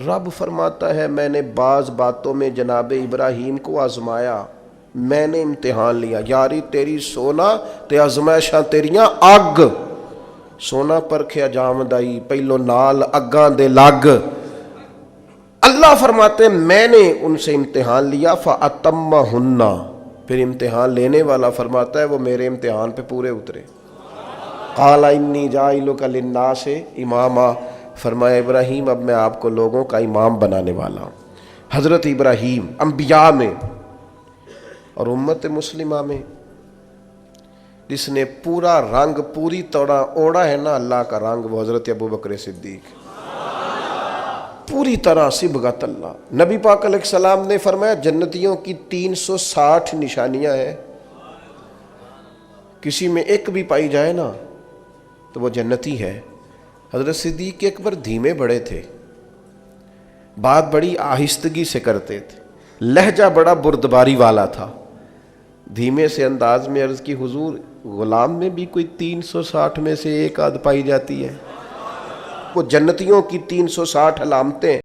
رب فرماتا ہے میں نے بعض باتوں میں جناب ابراہیم کو آزمایا، میں نے امتحان لیا۔ یاری تیری سونا تے آزمائشاں تیریاں اگ، سونا پرکھیا جامدائی پہلو نال اگاں دے لگ۔ اللہ فرماتے ہیں میں نے ان سے امتحان لیا، فَأَتَمَّهُنَّ، پھر امتحان لینے والا فرماتا ہے وہ میرے امتحان پہ پورے اترے۔ قَالَ إِنِّي جَاعِلُكَ لِلنَّاسِ إِمَامًا، فرمایا ابراہیم اب میں آپ کو لوگوں کا امام بنانے والا ہوں۔ حضرت ابراہیم انبیاء میں اور امت مسلمہ میں جس نے پورا رنگ پوری طرح اوڑا ہے نا اللہ کا رنگ، وہ حضرت ابوبکر صدیق، پوری طرح صبغۃ اللہ۔ نبی پاک علیہ السلام نے فرمایا جنتیوں کی 360 نشانیاں ہیں، کسی میں ایک بھی پائی جائے نا تو وہ جنتی ہے۔ حضرت صدیق اکبر دھیمے بڑے تھے، بات بڑی آہستگی سے کرتے تھے، لہجہ بڑا بردباری والا تھا، دھیمے سے انداز میں عرض کی حضور غلام میں بھی کوئی 360 میں سے ایک آدھ پائی جاتی ہے؟ وہ جنتیوں کی 360 علامتیں